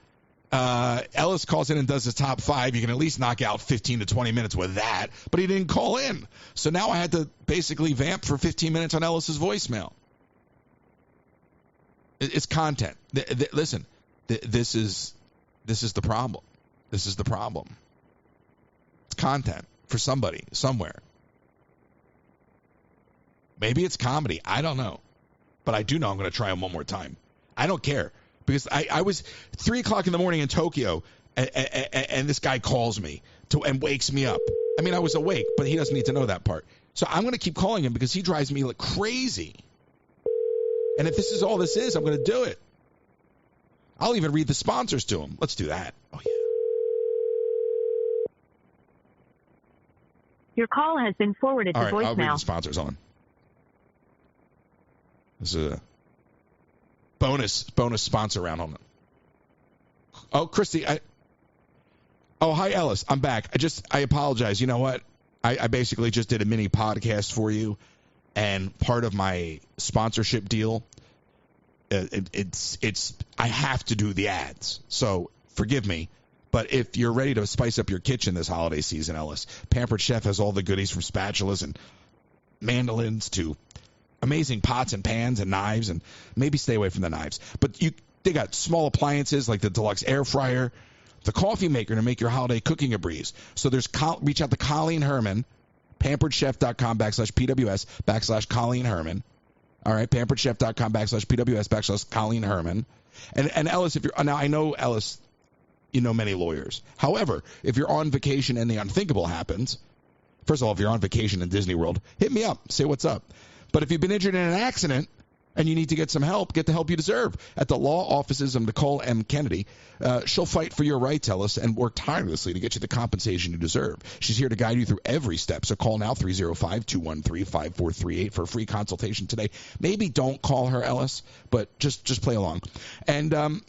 Ellis calls in and does his top 5. You can at least knock out 15 to 20 minutes with that. But he didn't call in. So now I had to basically vamp for 15 minutes on Ellis's voicemail. It's content. Listen, this is the problem. This is the problem. It's content for somebody, somewhere. Maybe it's comedy. I don't know. But I do know I'm going to try them one more time. I don't care. Because I was 3 o'clock in the morning in Tokyo, and this guy calls me and wakes me up. I mean, I was awake, but he doesn't need to know that part. So I'm going to keep calling him because he drives me like crazy. And if this is all this is, I'm going to do it. I'll even read the sponsors to him. Let's do that. Oh, yeah. Your call has been forwarded to All right, I'll read voicemail. the sponsors on. This is a bonus sponsor round on it. Oh, Christy, hi, Ellis. I'm back. I apologize. You know what? I basically just did a mini podcast for you. And part of my sponsorship deal, I have to do the ads. So forgive me. But if you're ready to spice up your kitchen this holiday season, Ellis, Pampered Chef has all the goodies from spatulas and mandolins to amazing pots and pans and knives, and maybe stay away from the knives. But they got small appliances like the deluxe air fryer, the coffee maker to make your holiday cooking a breeze. So reach out to Colleen Herman. pamperedchef.com/PWS/Colleen Herman. All right, pamperedchef.com/PWS/Colleen Herman. And Ellis, now I know, Ellis, you know many lawyers. However, if you're on vacation and the unthinkable happens, first of all, if you're on vacation in Disney World, hit me up, say what's up. But if you've been injured in an accident and you need to get some help, get the help you deserve at the law offices of Nicole M. Kennedy. She'll fight for your rights, Ellis, and work tirelessly to get you the compensation you deserve. She's here to guide you through every step. So call now, 305-213-5438 for a free consultation today. Maybe don't call her, Ellis, but just play along. And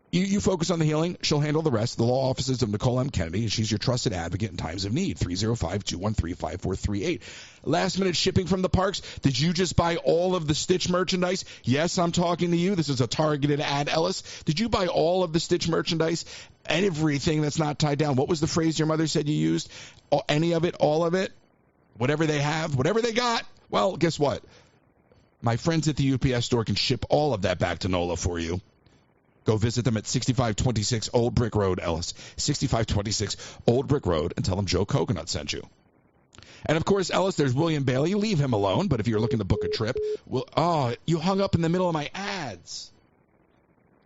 you focus on the healing. She'll handle the rest. The law offices of Nicole M. Kennedy. She's your trusted advocate in times of need. 305-213-5438. Last-minute shipping from the parks. Did you just buy all of the Stitch merchandise? Yes, I'm talking to you. This is a targeted ad, Ellis. Did you buy all of the Stitch merchandise? Everything that's not tied down. What was the phrase your mother said you used? Any of it, all of it? Whatever they have, whatever they got. Well, guess what? My friends at the UPS store can ship all of that back to NOLA for you. Go visit them at 6526 Old Brick Road, Ellis. 6526 Old Brick Road, and tell them Joe Coconut sent you. And, of course, Ellis, there's William.bailey. Leave him alone, but if you're looking to book a trip, you hung up in the middle of my ads.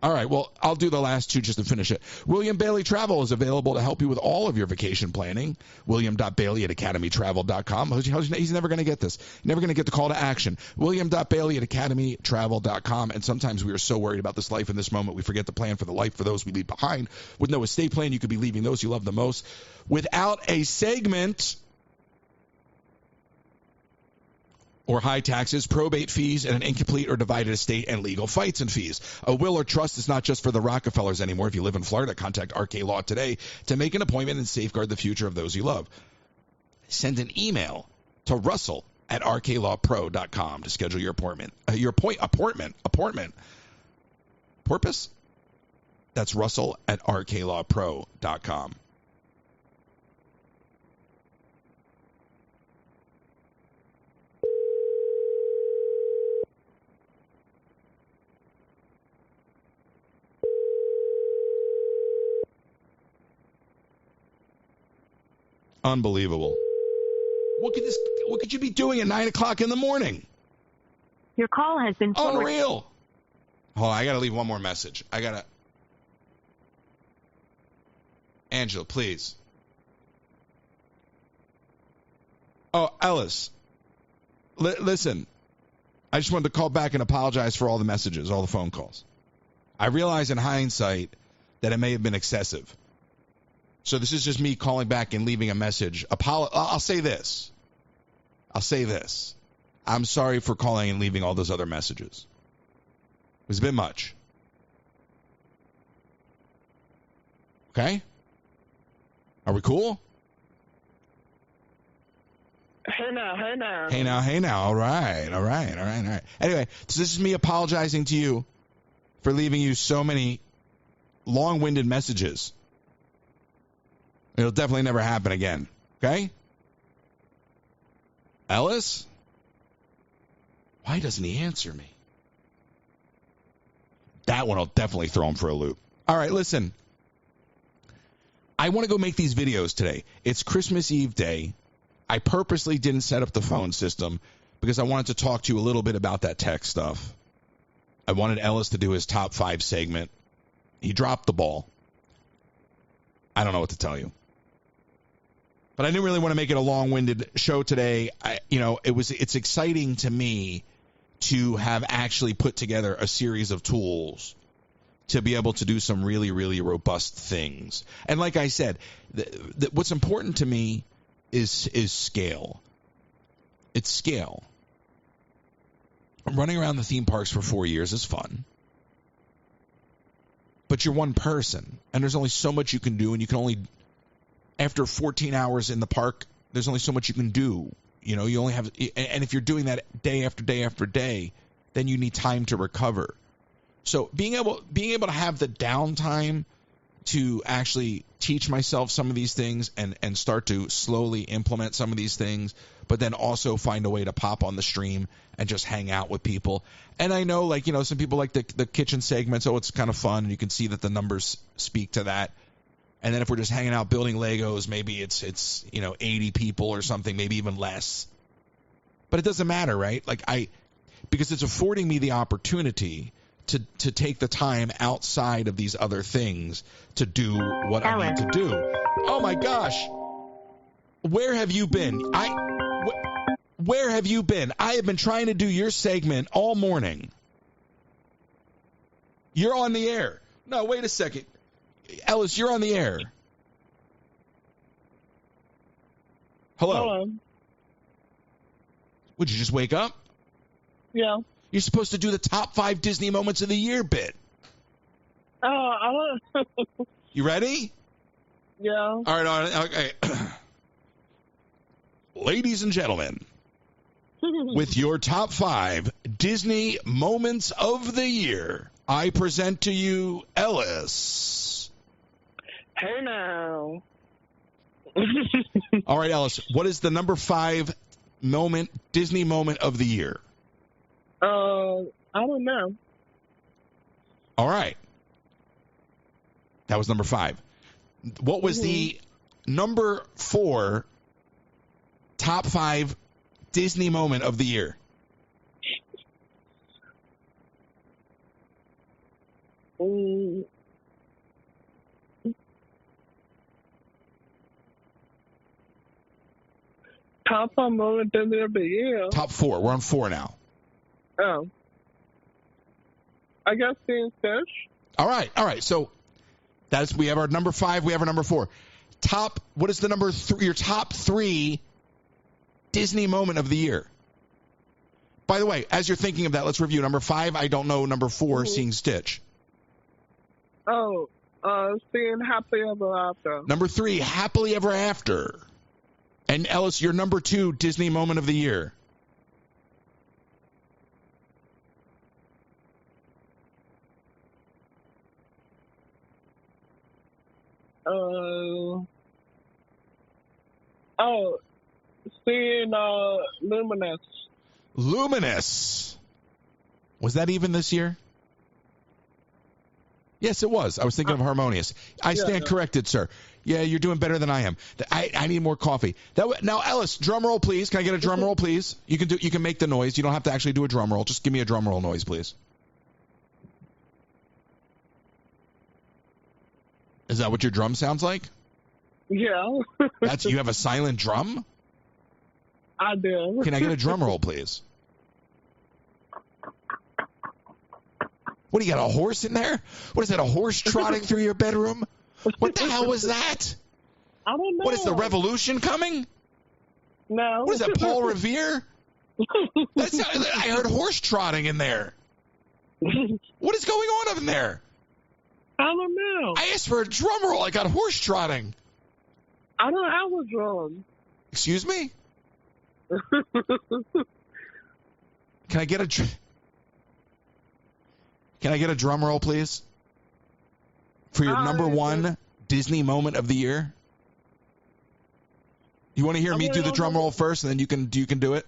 All right, well, I'll do the last two just to finish it. William.bailey Travel is available to help you with all of your vacation planning. William.bailey at academytravel.com. He's never going to get this. Never going to get the call to action. William.bailey at academytravel.com. And sometimes we are so worried about this life in this moment, we forget to plan for the life for those we leave behind. With no estate plan, you could be leaving those you love the most. Without a segment or high taxes, probate fees, and an incomplete or divided estate, and legal fights and fees. A will or trust is not just for the Rockefellers anymore. If you live in Florida, contact RK Law today to make an appointment and safeguard the future of those you love. Send an email to Russell at rklawpro.com to schedule your appointment. Appointment. Porpoise? That's Russell at rklawpro.com. Unbelievable. What could you be doing at 9 o'clock in the morning? Your call has been forwarded. Unreal. Hold on, I got to leave one more message. Angela, please. Oh, Ellis. Listen. I just wanted to call back and apologize for all the messages, all the phone calls. I realize in hindsight that it may have been excessive. So this is just me calling back and leaving a message. I'll say this. I'm sorry for calling and leaving all those other messages. It was a bit much. Okay? Are we cool? Hey now. Hey now. All right. Anyway, so this is me apologizing to you for leaving you so many long-winded messages. It'll definitely never happen again. Okay? Ellis? Why doesn't he answer me? That one will definitely throw him for a loop. All right, listen. I want to go make these videos today. It's Christmas Eve day. I purposely didn't set up the phone system because I wanted to talk to you a little bit about that tech stuff. I wanted Ellis to do his top 5 segment. He dropped the ball. I don't know what to tell you. But I didn't really want to make it a long-winded show today. It's exciting to me to have actually put together a series of tools to be able to do some really, really robust things. And like I said, what's important to me is scale. It's scale. Running around the theme parks for 4 years is fun. But you're one person, and there's only so much you can do, and you can only, after 14 hours in the park, there's only so much you can do. You know, you only have, and if you're doing that day after day after day, then you need time to recover. So being able to have the downtime to actually teach myself some of these things and start to slowly implement some of these things, but then also find a way to pop on the stream and just hang out with people. And I know, some people like the kitchen segments. Oh, it's kind of fun, and you can see that the numbers speak to that. And then if we're just hanging out building Legos, maybe it's 80 people or something, maybe even less. But it doesn't matter, right? Because it's affording me the opportunity to take the time outside of these other things to do what I need to do. Oh my gosh. Where have you been? Where have you been? I have been trying to do your segment all morning. You're on the air. No, wait a second. Ellis, you're on the air. Hello. Would you just wake up? Yeah. You're supposed to do the top 5 Disney moments of the year bit. I want. You ready? Yeah. All right. Okay. Ladies and gentlemen, with your top 5 Disney moments of the year, I present to you Ellis. Hey now. All right, Ellis, what is the number 5 Disney moment of the year? I don't know. All right. That was number 5. What was the number 4 top 5 Disney moment of the year? Top 5 moment of the year. Top 4. We're on 4 now. Oh. I guess seeing fish. All right. So we have our number 5. We have our number 4. What is the number 3? Your top 3 Disney moment of the year. By the way, as you're thinking of that, let's review number 5. I don't know number 4. Seeing Stitch. Oh, seeing Happily Ever After. Number 3, Happily Ever After. And Ellis, your number 2 Disney moment of the year. Seeing Luminous. Luminous. Was that even this year? Yes, it was. I was thinking of harmonious. I stand corrected, sir. Yeah, you're doing better than I am. I need more coffee. Now, Ellis, drum roll, please. Can I get a drum roll, please? You can make the noise. You don't have to actually do a drum roll. Just give me a drum roll noise, please. Is that what your drum sounds like? Yeah. You have a silent drum? I do. Can I get a drum roll, please? What, do you got a horse in there? What is that, a horse trotting through your bedroom? What the hell was that? I don't know. What, is the revolution coming? No. What is that, Paul Revere? I heard horse trotting in there. What is going on in there? I don't know. I asked for a drum roll. I got horse trotting. I don't have a drum. Excuse me? Can I get a drum roll, please? For your number one Disney moment of the year? You want to hear me do the drum roll first, and then you can do it?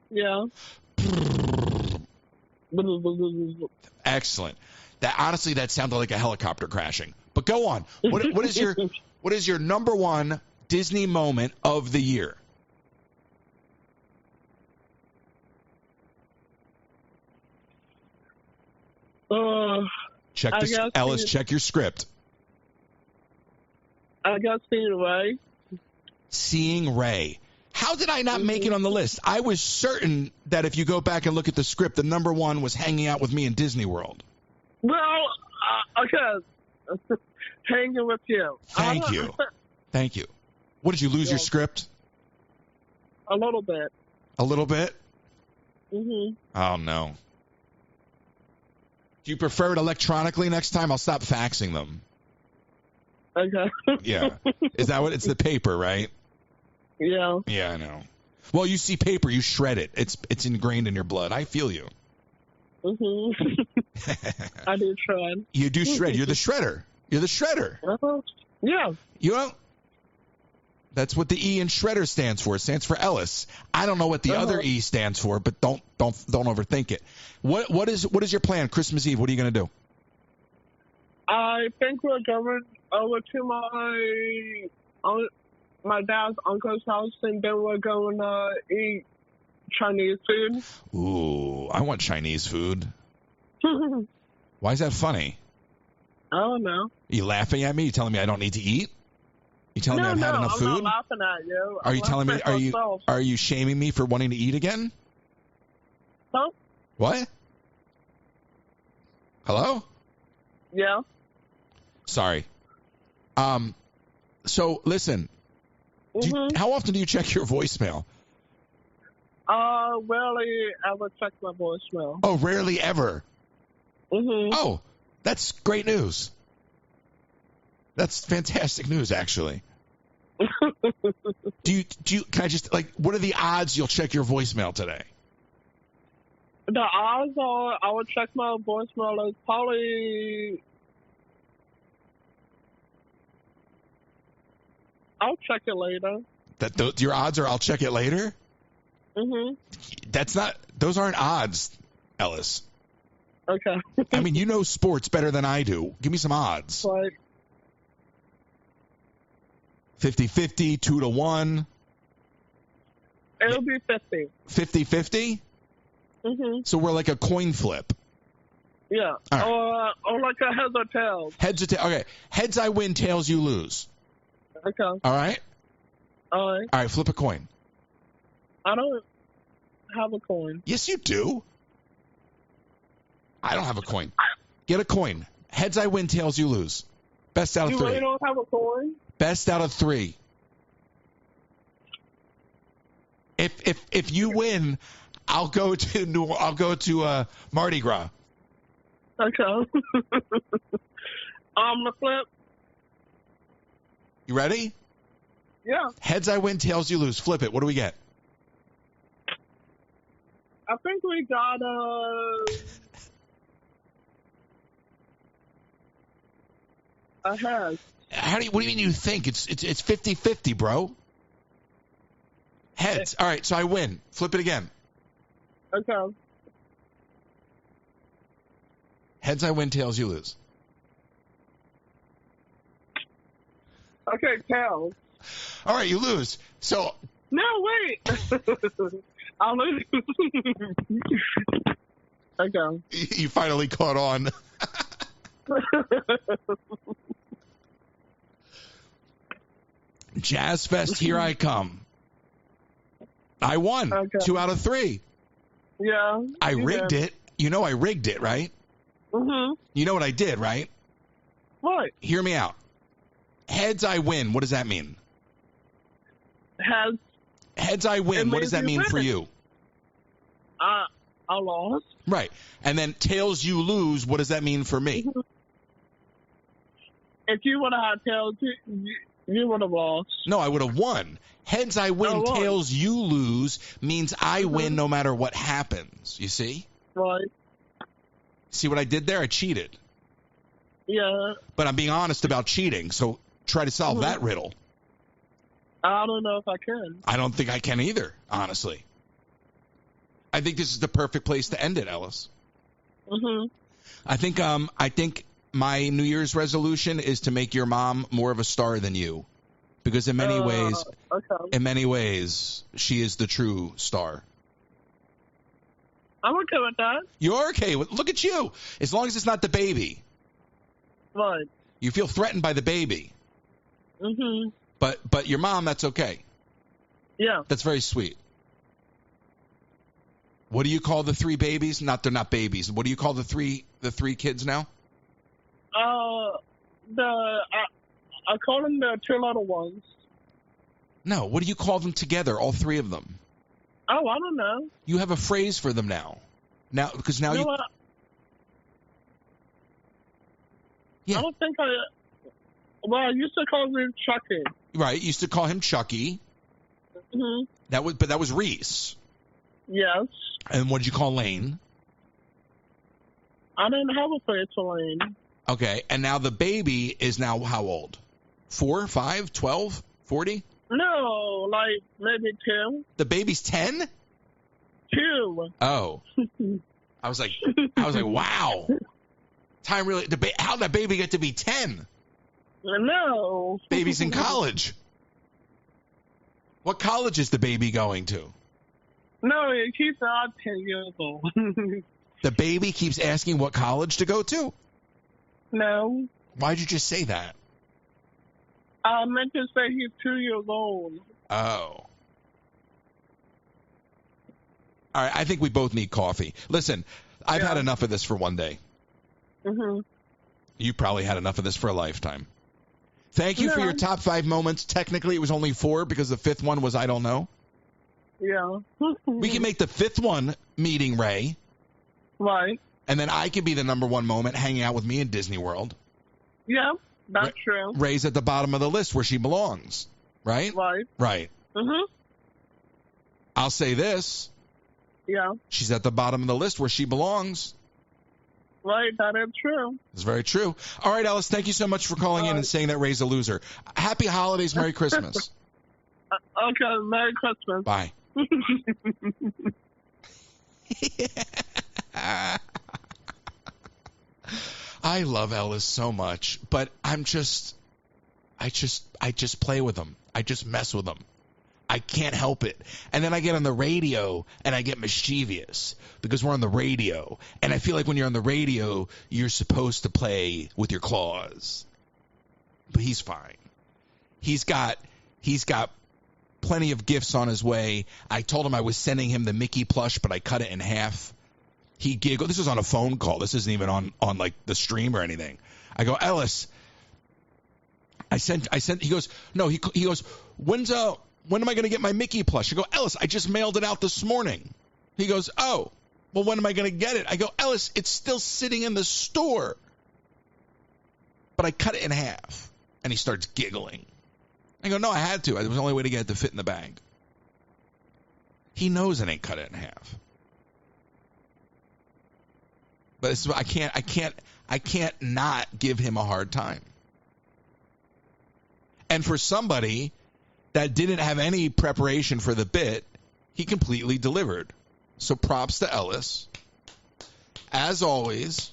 Yeah. Excellent. Honestly, that sounded like a helicopter crashing. But go on. What is your number one Disney moment of the year? Ellis, check your script. I got seeing Ray. Seeing Ray. How did I not make it on the list? I was certain that if you go back and look at the script, the number one was hanging out with me in Disney World. Well, okay. Hanging with you. Thank you. Thank you. What, did you lose your script? A little bit. A little bit? Mm-hmm. Oh, no. Do you prefer it electronically next time? I'll stop faxing them. Okay. Yeah. Is that what it's the paper, right? Yeah. Yeah, I know. Well, you see paper, you shred it. It's ingrained in your blood. I feel you. Mm-hmm. I do shred. You do shred. You're the shredder. You're the shredder. Yeah. You know, that's what the E in shredder stands for. It stands for Ellis. I don't know what the other E stands for, but don't overthink it. What is your plan? Christmas Eve, what are you going to do? I think we're going over to my dad's uncle's house, and then we're going to eat Chinese food. Ooh, I want Chinese food. Why is that funny? I don't know. Are you laughing at me? You telling me I don't need to eat? You telling me I've had enough food? I'm not laughing at you. Are you telling me? Are you shaming me for wanting to eat again? Huh? What? Hello? Yeah. Sorry. So listen. How often do you check your voicemail? Rarely ever check my voicemail. Oh, rarely ever. Mm-hmm. Oh, that's great news. That's fantastic news, actually. Can I just, what are the odds you'll check your voicemail today? The odds are I would check my voicemail is probably, I'll check it later. Your odds are I'll check it later? Mm-hmm. Those aren't odds, Ellis. Okay. I mean, you know sports better than I do. Give me some odds. Like 50-50, 2-1. It'll be 50. 50-50? Mm-hmm. So we're like a coin flip. Yeah. Right. Or like a heads or tails. Heads or tails. Okay. Heads I win, tails you lose. Okay. All right? All right. All right, flip a coin. I don't have a coin. Yes, you do. I don't have a coin. Get a coin. Heads I win, tails you lose. Best out of 3. You really don't have a coin? Best out of 3. If you win, I'll go to Mardi Gras. Okay. The flip. You ready? Yeah. Heads I win, tails you lose. Flip it. What do we get? I think we got a head. What do you mean you think? It's 50-50, bro. Heads. All right, so I win. Flip it again. Okay. Heads I win, tails you lose. Okay, tails. All right, you lose. So No, wait. I'll lose. Okay. you finally caught on. Jazz Fest, here I come. I won 2 out of 3. Yeah. I rigged it. You know I rigged it, right? Mm-hmm. You know what I did, right? What? Hear me out. Heads, I win. What does that mean? Heads, I win. What does that mean for you? I lost. Right. And then tails, you lose. What does that mean for me? If you would have had tails, you would have lost. No, I would have won. Heads, I win. Tails, you lose means I win no matter what happens. You see? Right. See what I did there? I cheated. Yeah. But I'm being honest about cheating, so try to solve that riddle. I don't know if I can. I don't think I can either, honestly. I think this is the perfect place to end it, Ellis. Mm-hmm. I think my New Year's resolution is to make your mom more of a star than you, because in many ways, she is the true star. I'm okay with that. You're okay with. Look at you. As long as it's not the baby. Right. You feel threatened by the baby. Mm-hmm. But your mom, that's okay. Yeah. That's very sweet. What do you call the 3 babies? They're not babies. What do you call the three kids now? I call them the 2 little ones. No, what do you call them together, all 3 of them? Oh, I don't know. You have a phrase for them now. Because now you... Yeah. I don't think I used to call him Chucky. Right, you used to call him Chucky. Mm-hmm. That was Reese. Yes. And what did you call Lane? I didn't have a phrase for Lane. Okay, and now the baby is now how old? 4, 5, 12, 40? No, like maybe 2. The baby's 10? 2. Oh. I was like, wow. Time really, how'd that baby get to be 10? No. Baby's in college. What college is the baby going to? No, he's not 10 years old. The baby keeps asking what college to go to? No. Why'd you just say that? I meant to say he's 2 years old. Oh. All right, I think we both need coffee. Listen, I've had enough of this for one day. Mm-hmm. You probably had enough of this for a lifetime. Thank you for your top 5 moments. Technically, it was only 4 because the 5th one was I don't know. Yeah. We can make the 5th one meeting Ray. Right. And then I could be the number 1 moment hanging out with me in Disney World. Yeah, that's true. Ray's at the bottom of the list where she belongs. Right? Right. Right. Mm-hmm. I'll say this. Yeah. She's at the bottom of the list where she belongs. Right, that is true. It's very true. All right, Ellis, thank you so much for calling in and saying that Ray's a loser. Happy holidays, Merry Christmas. Okay, Merry Christmas. Bye. I love Ellis so much, but I just play with him. I just mess with him. I can't help it. And then I get on the radio and I get mischievous because we're on the radio. And I feel like when you're on the radio, you're supposed to play with your claws. But he's fine. He's got plenty of gifts on his way. I told him I was sending him the Mickey plush, but I cut it in half. He giggled. This was on a phone call. This isn't even on like the stream or anything. I go, Ellis, I sent, he goes, no, he goes, when am I going to get my Mickey plush? I go, Ellis, I just mailed it out this morning. He goes, oh, well, when am I going to get it? I go, Ellis, it's still sitting in the store. But I cut it in half. And he starts giggling. I go, no, I had to. It was the only way to get it to fit in the bag. He knows I ain't cut it in half. But I can't not give him a hard time. And for somebody that didn't have any preparation for the bit, he completely delivered. So props to Ellis, as always,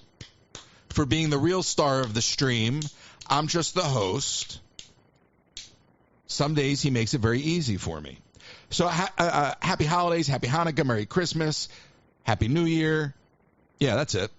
for being the real star of the stream. I'm just the host. Some days he makes it very easy for me. So happy holidays, happy Hanukkah, Merry Christmas, Happy New Year. Yeah, that's it.